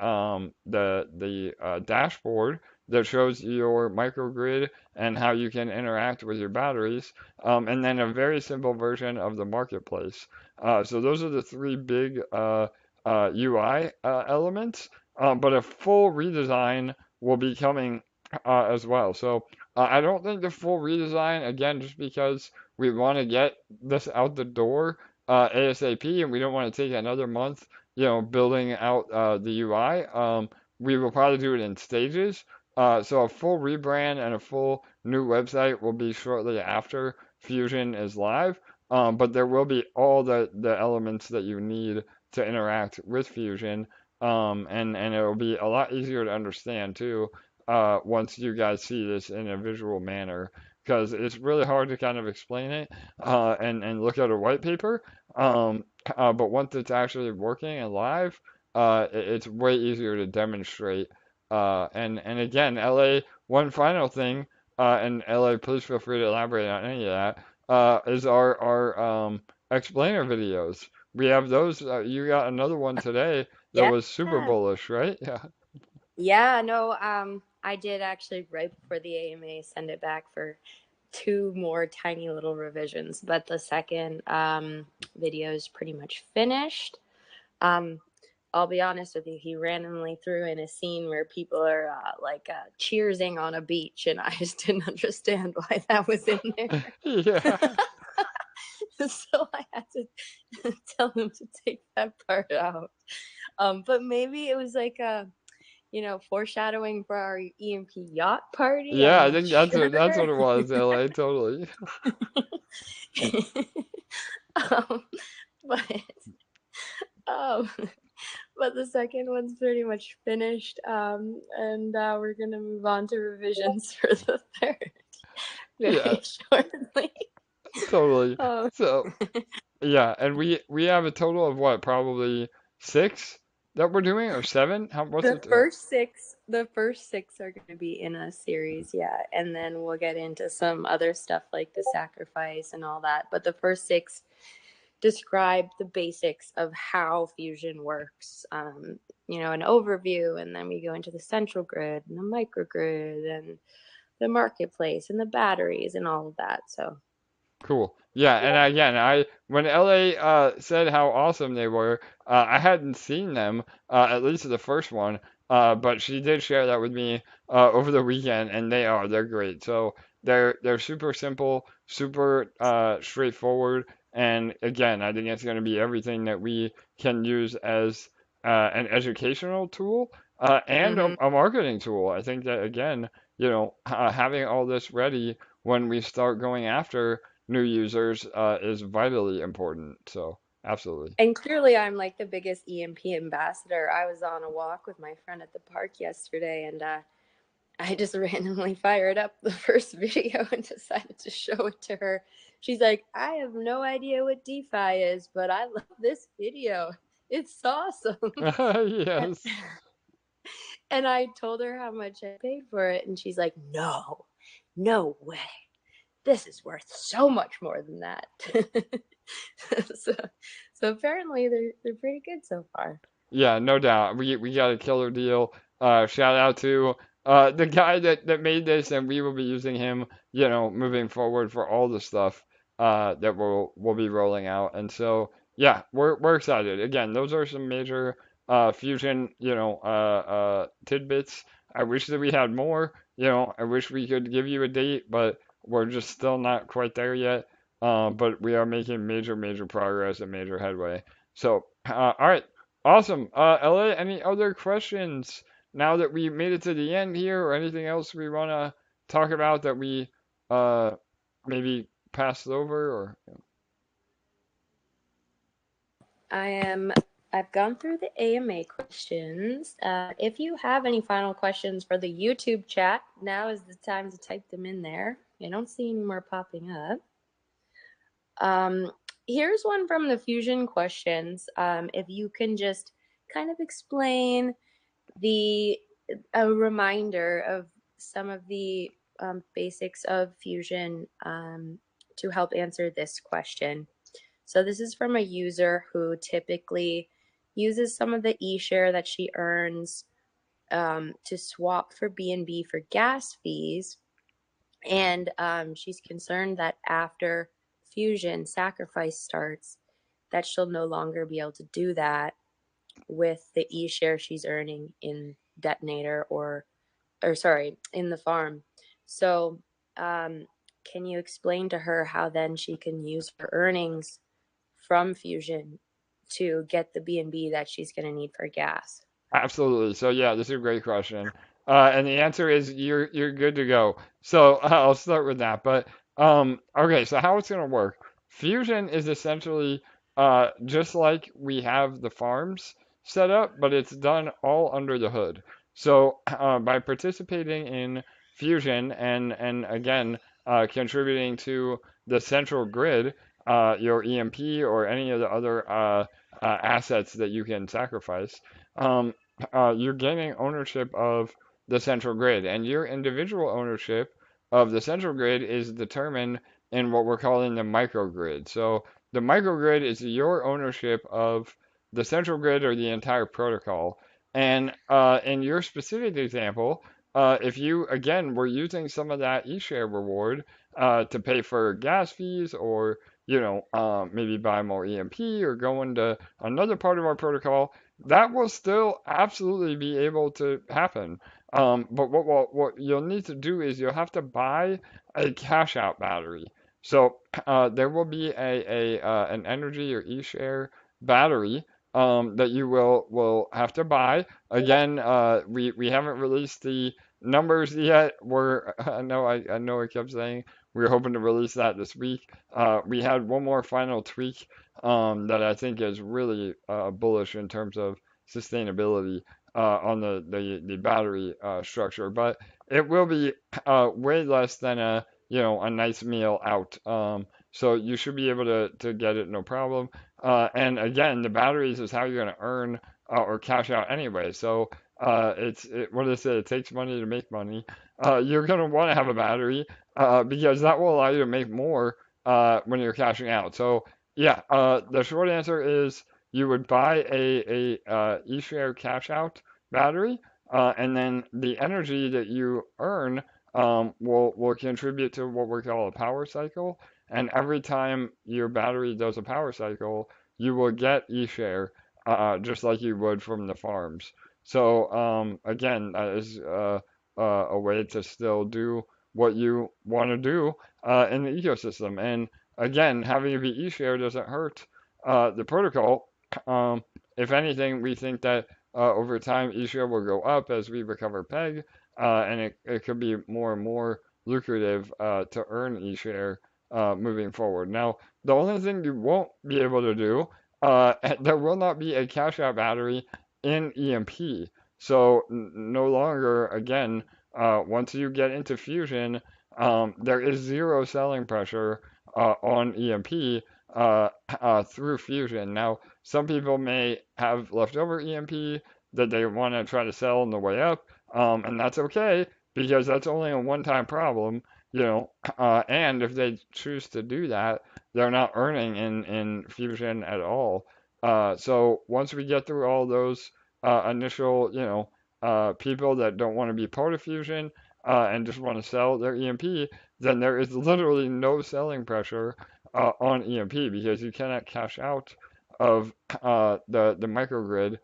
dashboard that shows your microgrid and how you can interact with your batteries, and then a very simple version of the marketplace. So those are the three big UI elements, but a full redesign will be coming as well. So I don't think the full redesign, again, just because we want to get this out the door ASAP, and we don't want to take another month, building out the UI. We will probably do it in stages. So a full rebrand and a full new website will be shortly after Fusion is live. But there will be all the elements that you need to interact with Fusion. And it will be a lot easier to understand too, once you guys see this in a visual manner, because it's really hard to kind of explain it and look at a white paper. But once it's actually working and live, it's way easier to demonstrate. And again, LA, one final thing, and LA, please feel free to elaborate on any of that, is our explainer videos. We have those. You got another one today that
Yeah.
was super bullish, right? Yeah.
Yeah, no, I did actually right before the AMA send it back for two more tiny little revisions, but the second video is pretty much finished. I'll be honest with you, he randomly threw in a scene where people are cheersing on a beach, and I just didn't understand why that was in there.
Yeah.
So I had to tell him to take that part out. But maybe it was like a foreshadowing for our EMP yacht party.
Yeah,
I'm
I
not
think that's what it
sure.
was, LA, totally.
But um, but the second one's pretty much finished. And we're gonna move on to revisions for the third very
Yeah,
shortly.
totally.
Um,
So, yeah, and we have a total of what, probably six that we're doing, or seven? What's
the
it?
first six are going to be in a series, yeah, and then we'll get into some other stuff like the sacrifice and all that. But the first six describe the basics of how Fusion works, an overview, and then we go into the central grid and the microgrid and the marketplace and the batteries and all of that. So
Cool. Yeah, and again, when LA said how awesome they were, I hadn't seen them, at least the first one, but she did share that with me over the weekend, and they're great. So they're super simple, super straightforward, and again, I think it's going to be everything that we can use as an educational tool and a marketing tool. I think that again, having all this ready when we start going after new users is vitally important. So absolutely.
And clearly, I'm like the biggest EMP ambassador. I was on a walk with my friend at the park yesterday, and I just randomly fired up the first video and decided to show it to her. She's like, I have no idea what DeFi is, but I love this video. It's awesome.
Yes.
And I told her how much I paid for it, and she's like, no way. This is worth so much more than that. so apparently they're pretty good so far.
Yeah, no doubt. We got a killer deal. Shout out to the guy that made this, and we will be using him, moving forward for all the stuff that we'll be rolling out. And so yeah, we're excited. Again, those are some major fusion, tidbits. I wish that we had more. I wish we could give you a date, but we're just still not quite there yet. But we are making major progress and major headway. So, all right. Awesome. LA, any other questions now that we made it to the end here, or anything else we want to talk about that we maybe passed over, or?
I've gone through the AMA questions. If you have any final questions for the YouTube chat, now is the time to type them in there. I don't see any more popping up. Here's one from the Fusion questions. If you can just kind of explain a reminder of some of the basics of Fusion to help answer this question. So this is from a user who typically uses some of the eShare that she earns to swap for BNB for gas fees. And she's concerned that after Fusion sacrifice starts, that she'll no longer be able to do that with the eShare she's earning in Detonator in the farm. So can you explain to her how then she can use her earnings from Fusion to get the BNB that she's going to need for gas?
Absolutely. So yeah, this is a great question. And the answer is you're good to go. So I'll start with that. But okay, so how it's gonna work? Fusion is essentially just like we have the farms set up, but it's done all under the hood. So by participating in Fusion and again contributing to the central grid, your EMP or any of the other assets that you can sacrifice. You're gaining ownership of the central grid, and your individual ownership of the central grid is determined in what we're calling the microgrid. So the microgrid is your ownership of the central grid or the entire protocol. And in your specific example, if you again were using some of that eShare reward to pay for gas fees or maybe buy more EMP or go into another part of our protocol, that will still absolutely be able to happen. But what you'll need to do is you'll have to buy a cash out battery. So there will be an energy or eShare battery that you will have to buy. Again, we haven't released the numbers yet. I know I kept saying we were hoping to release that this week. We had one more final tweak that I think is really bullish in terms of sustainability on the battery structure, but it will be way less than a nice meal out. So you should be able to get it no problem. And again, the batteries is how you're going to earn or cash out anyway. So what do they say? It takes money to make money. You're going to want to have a battery because that will allow you to make more when you're cashing out. So yeah, the short answer is you would buy a eShare cash out battery, and then the energy that you earn will contribute to what we call a power cycle. And every time your battery does a power cycle, you will get eShare just like you would from the farms. So again, that is a way to still do what you want to do in the ecosystem. And again, having it be eShare doesn't hurt the protocol. If anything, we think that over time eShare will go up as we recover PEG, and it could be more and more lucrative to earn eShare moving forward. Now, the only thing you won't be able to do, there will not be a cash out battery in EMP. So no longer, again, once you get into Fusion, there is zero selling pressure on EMP through Fusion. Now, some people may have leftover EMP that they want to try to sell on the way up, and that's okay because that's only a one-time problem, you know. And if they choose to do that, they're not earning in Fusion at all. So once we get through all those initial, people that don't want to be part of Fusion and just want to sell their EMP, then there is literally no selling pressure on EMP because you cannot cash out of the microgrid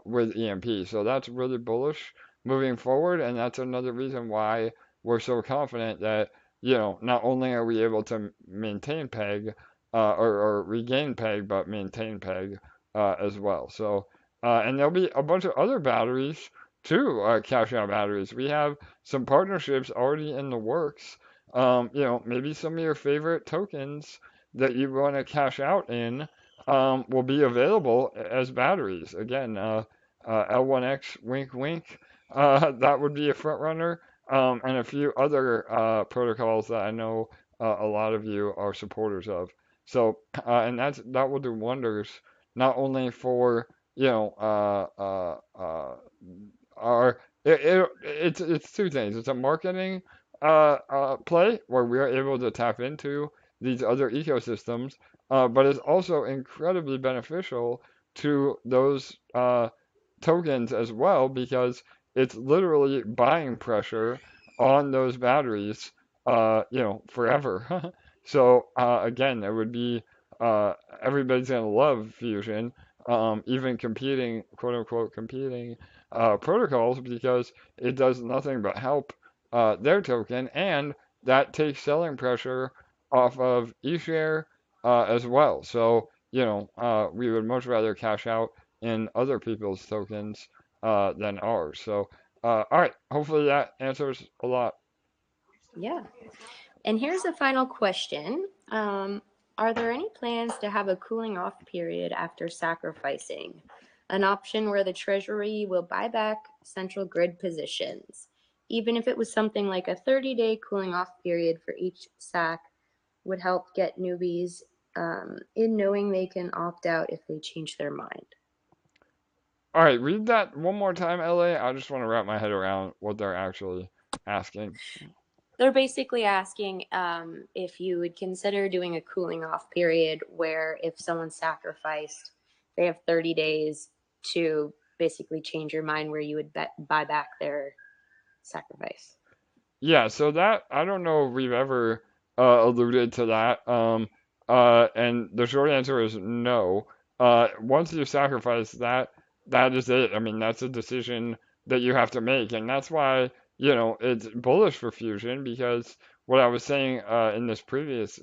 with EMP. So that's really bullish moving forward, and that's another reason why we're so confident that not only are we able to maintain peg or regain peg, but maintain peg as well. So and there'll be a bunch of other batteries too, cash out batteries. We have some partnerships already in the works. Maybe some of your favorite tokens that you want to cash out in will be available as batteries. Again, L1X, wink, wink. That would be a front runner, and a few other protocols that I know a lot of you are supporters of. So, and that will do wonders not only for our it's two things. It's a marketing play where we are able to tap into these other ecosystems, but it's also incredibly beneficial to those tokens as well because it's literally buying pressure on those batteries, forever. So again, there would be everybody's gonna love Fusion, even competing, quote unquote, competing protocols because it does nothing but help their token, and that takes selling pressure off of eShare as well. So, we would much rather cash out in other people's tokens than ours. So, all right, hopefully that answers a lot.
Yeah. And here's a final question. Are there any plans to have a cooling off period after sacrificing? An option where the treasury will buy back central grid positions. Even if it was something like a 30-day cooling off period for each sack would help get newbies in knowing they can opt out if they change their mind.
All right, read that one more time, LA. I just want to wrap my head around what they're actually asking.
They're basically asking if you would consider doing a cooling off period where if someone sacrificed, they have 30 days to basically change your mind where you would buy back their sacrifice.
Yeah, so that I don't know if we've ever alluded to that. And the short answer is no. Once you sacrifice that, that is it. I mean, that's a decision that you have to make, and that's why it's bullish for Fusion because what I was saying in this previous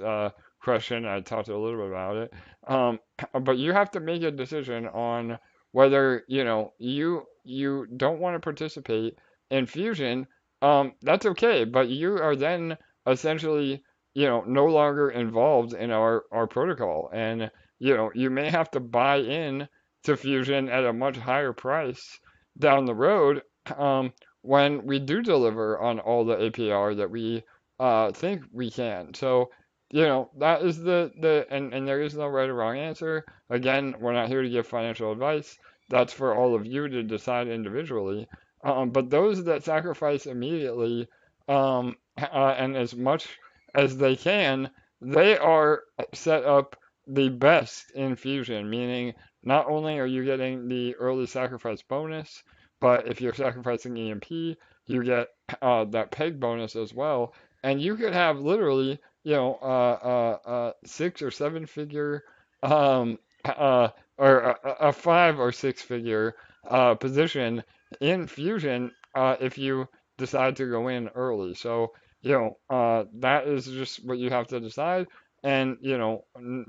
question, I talked a little bit about it. But you have to make a decision on whether you don't want to participate in Fusion. That's okay, but you are then essentially, no longer involved in our protocol, and you may have to buy in to Fusion at a much higher price down the road when we do deliver on all the APR that we think we can. So, that is and there is no right or wrong answer. Again, we're not here to give financial advice. That's for all of you to decide individually. But those that sacrifice immediately and as much as they can, they are set up the best in Fusion, meaning not only are you getting the early sacrifice bonus, but if you're sacrificing EMP, you get that peg bonus as well. And you could have literally, 6 or 7 figure or a 5 or 6 figure position in Fusion if you decide to go in early. So, that is just what you have to decide. And, the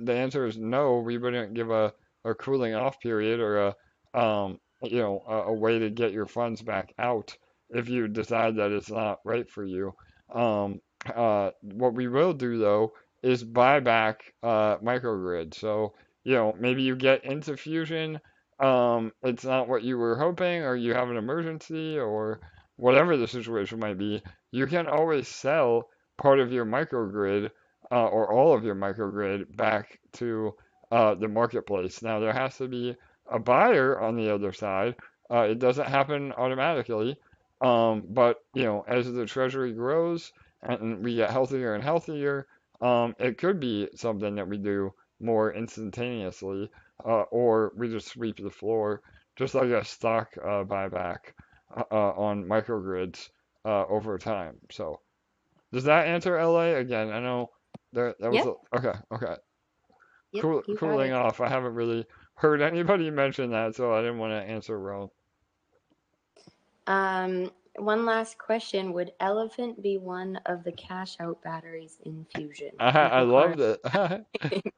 answer is no, we wouldn't give a cooling off period or a way to get your funds back out if you decide that it's not right for you. What we will do though is buy back microgrid. So, maybe you get into Fusion, it's not what you were hoping, or you have an emergency, or whatever the situation might be, you can always sell part of your microgrid or all of your microgrid back to the marketplace. Now, there has to be a buyer on the other side. It doesn't happen automatically, but as the treasury grows and we get healthier and healthier, it could be something that we do more instantaneously, or we just sweep the floor, just like a stock buyback on microgrids over time. So, does that answer LA? Again, I know that was
Yep,
okay.
yep, you got
Cooling
it.
off. I haven't really heard anybody mention that, so I didn't want to answer wrong.
One last question. Would Elephant be one of the cash out batteries in Fusion?
I
No hard.
loved it.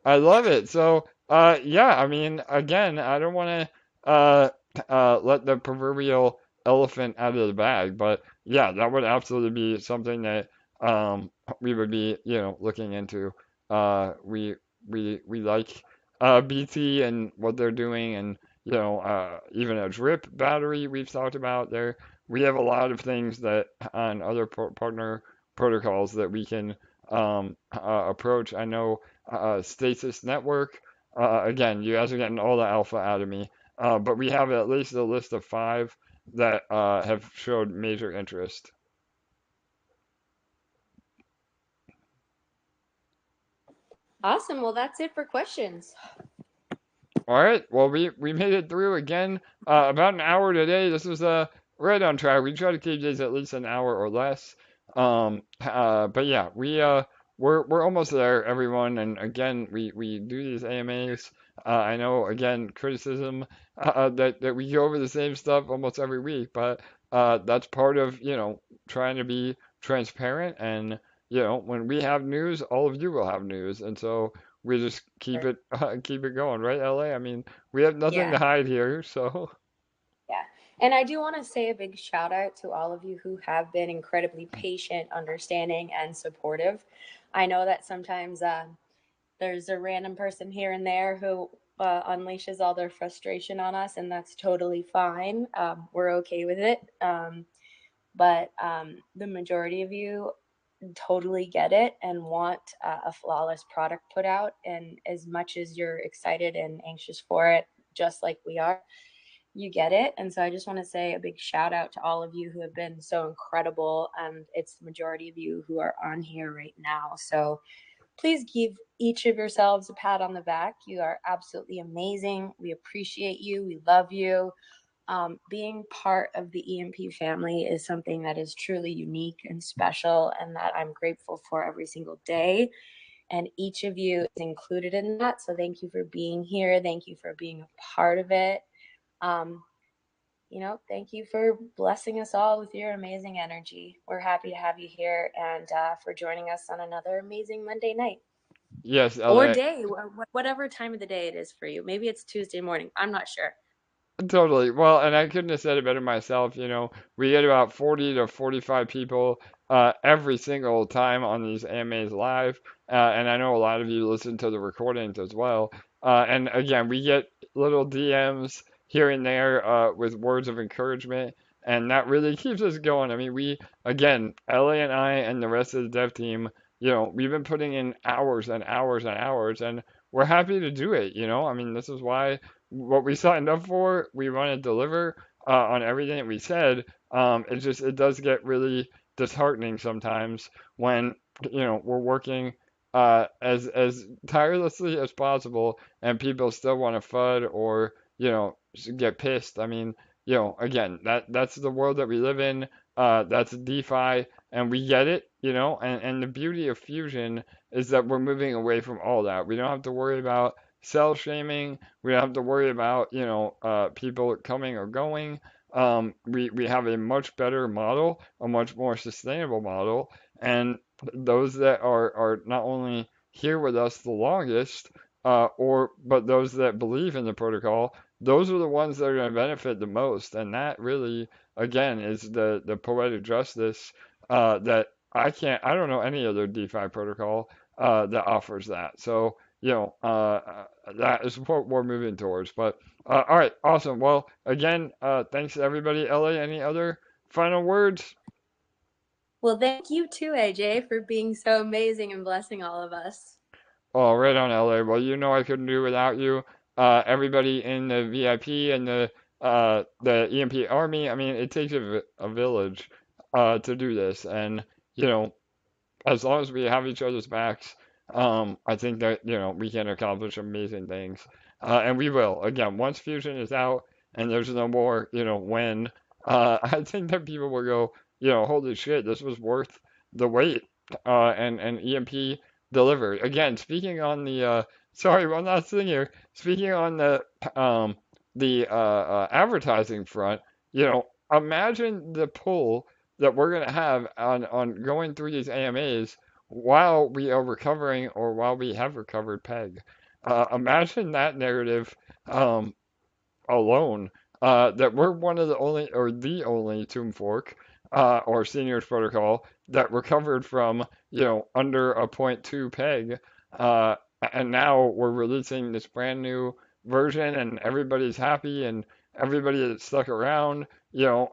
I love it. So, yeah, I mean, again, I don't want to let the proverbial elephant out of the bag, but yeah, that would absolutely be something that we would be, looking into. We like BT and what they're doing, and even a drip battery we've talked about there. We have a lot of things that on other partner protocols that we can approach. I know Stasis Network. Again, you guys are getting all the alpha out of me, but we have at least a list of 5 that have showed major interest.
Awesome. Well, that's it for questions.
All right. Well, we made it through again. About an hour today. This was right on track. We try to keep these at least an hour or less. But yeah, we're almost there, everyone. And again, we do these AMAs. I know again criticism that we go over the same stuff almost every week, but that's part of trying to be transparent. And when we have news, all of you will have news, and so we just keep it going, right, LA? I mean, we have nothing
Yeah.
to hide here, so
Yeah. And I do want to say a big shout out to all of you who have been incredibly patient, understanding, and supportive. I know that sometimes there's a random person here and there who unleashes all their frustration on us, and that's totally fine. We're okay with it. But the majority of you totally get it and want a flawless product put out. And as much as you're excited and anxious for it, just like we are, you get it. And so I just want to say a big shout out to all of you who have been so incredible. It's the majority of you who are on here right now. So please give each of yourselves a pat on the back. You are absolutely amazing. We appreciate you. We love you. Being part of the EMP family is something that is truly unique and special, and that I'm grateful for every single day. And each of you is included in that. So thank you for being here. Thank you for being a part of it. Thank you for blessing us all with your amazing energy. We're happy to have you here and for joining us on another amazing Monday night.
yes,
Or
LA,
day, whatever time of the day it is for you. Maybe it's Tuesday morning. I'm not sure.
totally. Well, and I couldn't have said it better myself. We get about 40 to 45 people every single time on these AMAs live, and I know a lot of you listen to the recordings as well. And again, we get little DMs here and there with words of encouragement, and that really keeps us going. I mean, again, LA and I and the rest of the dev team, we've been putting in hours and hours and hours, and we're happy to do it. I mean, this is why what we signed up for, we want to deliver on everything that we said. It does get really disheartening sometimes when we're working as tirelessly as possible and people still want to FUD or get pissed. I mean, again, that's the world that we live in. That's DeFi, and we get it. And the beauty of Fusion is that we're moving away from all that. We don't have to worry about cell shaming. We don't have to worry about people coming or going. We have a much better model, a much more sustainable model, and those that are not only here with us the longest, but those that believe in the protocol, those are the ones that are going to benefit the most, and that really, again, is the poetic justice that I don't know any other DeFi protocol that offers that. So that is what we're moving towards. But all right, awesome. Well, again, thanks to everybody. LA, any other final words?
Well, thank you too, AJ, for being so amazing and blessing all of us.
Oh, right on, LA. Well, you know I couldn't do without you. Everybody in the VIP and the EMP army. I mean, it takes a village to do this, and you know, as long as we have each other's backs, I think that we can accomplish amazing things, and we will. Again, once Fusion is out and there's no more, when, I think that people will go, holy shit, this was worth the wait, and EMP delivered. Again, speaking on the, sorry, one last thing here. Speaking on the advertising front, imagine the pull that we're going to have on going through these AMAs while we are recovering or while we have recovered PEG. Imagine that narrative um, alone, that we're one of the only or the only tomb fork or seniors protocol that recovered from under a point 0.2 PEG, and now we're releasing this brand new version and everybody's happy and everybody that stuck around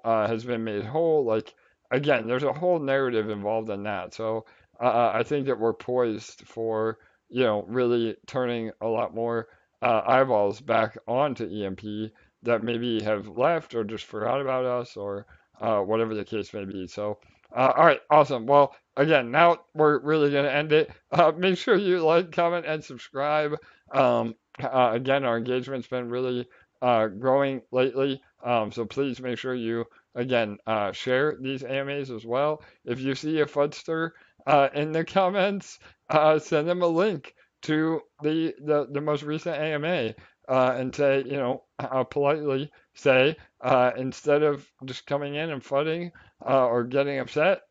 has been made whole. Like, again, there's a whole narrative involved in that. So I think that we're poised for really turning a lot more eyeballs back onto EMP that maybe have left or just forgot about us or whatever the case may be. So, all right, awesome. Well, again, now we're really going to end it. Make sure you like, comment, and subscribe. Again, our engagement's been really growing lately. So please make sure you, again, share these AMAs as well. If you see a Fudster in the comments, send them a link to the most recent AMA and say, politely say, instead of just coming in and fudding or getting upset,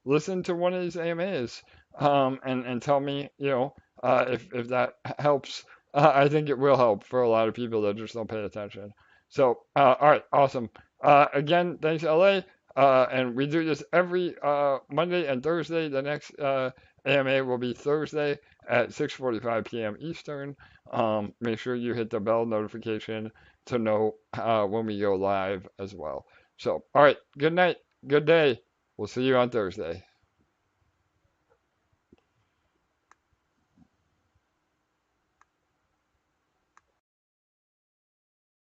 listen to one of these AMAs and tell me, if that helps. I think it will help for a lot of people that just don't pay attention. So, all right, awesome. Again, thanks, LA. And we do this every Monday and Thursday. The next AMA will be Thursday at 6:45 p.m. Eastern. Make sure you hit the bell notification to know when we go live as well. So, all right, good night, good day. We'll see you on Thursday.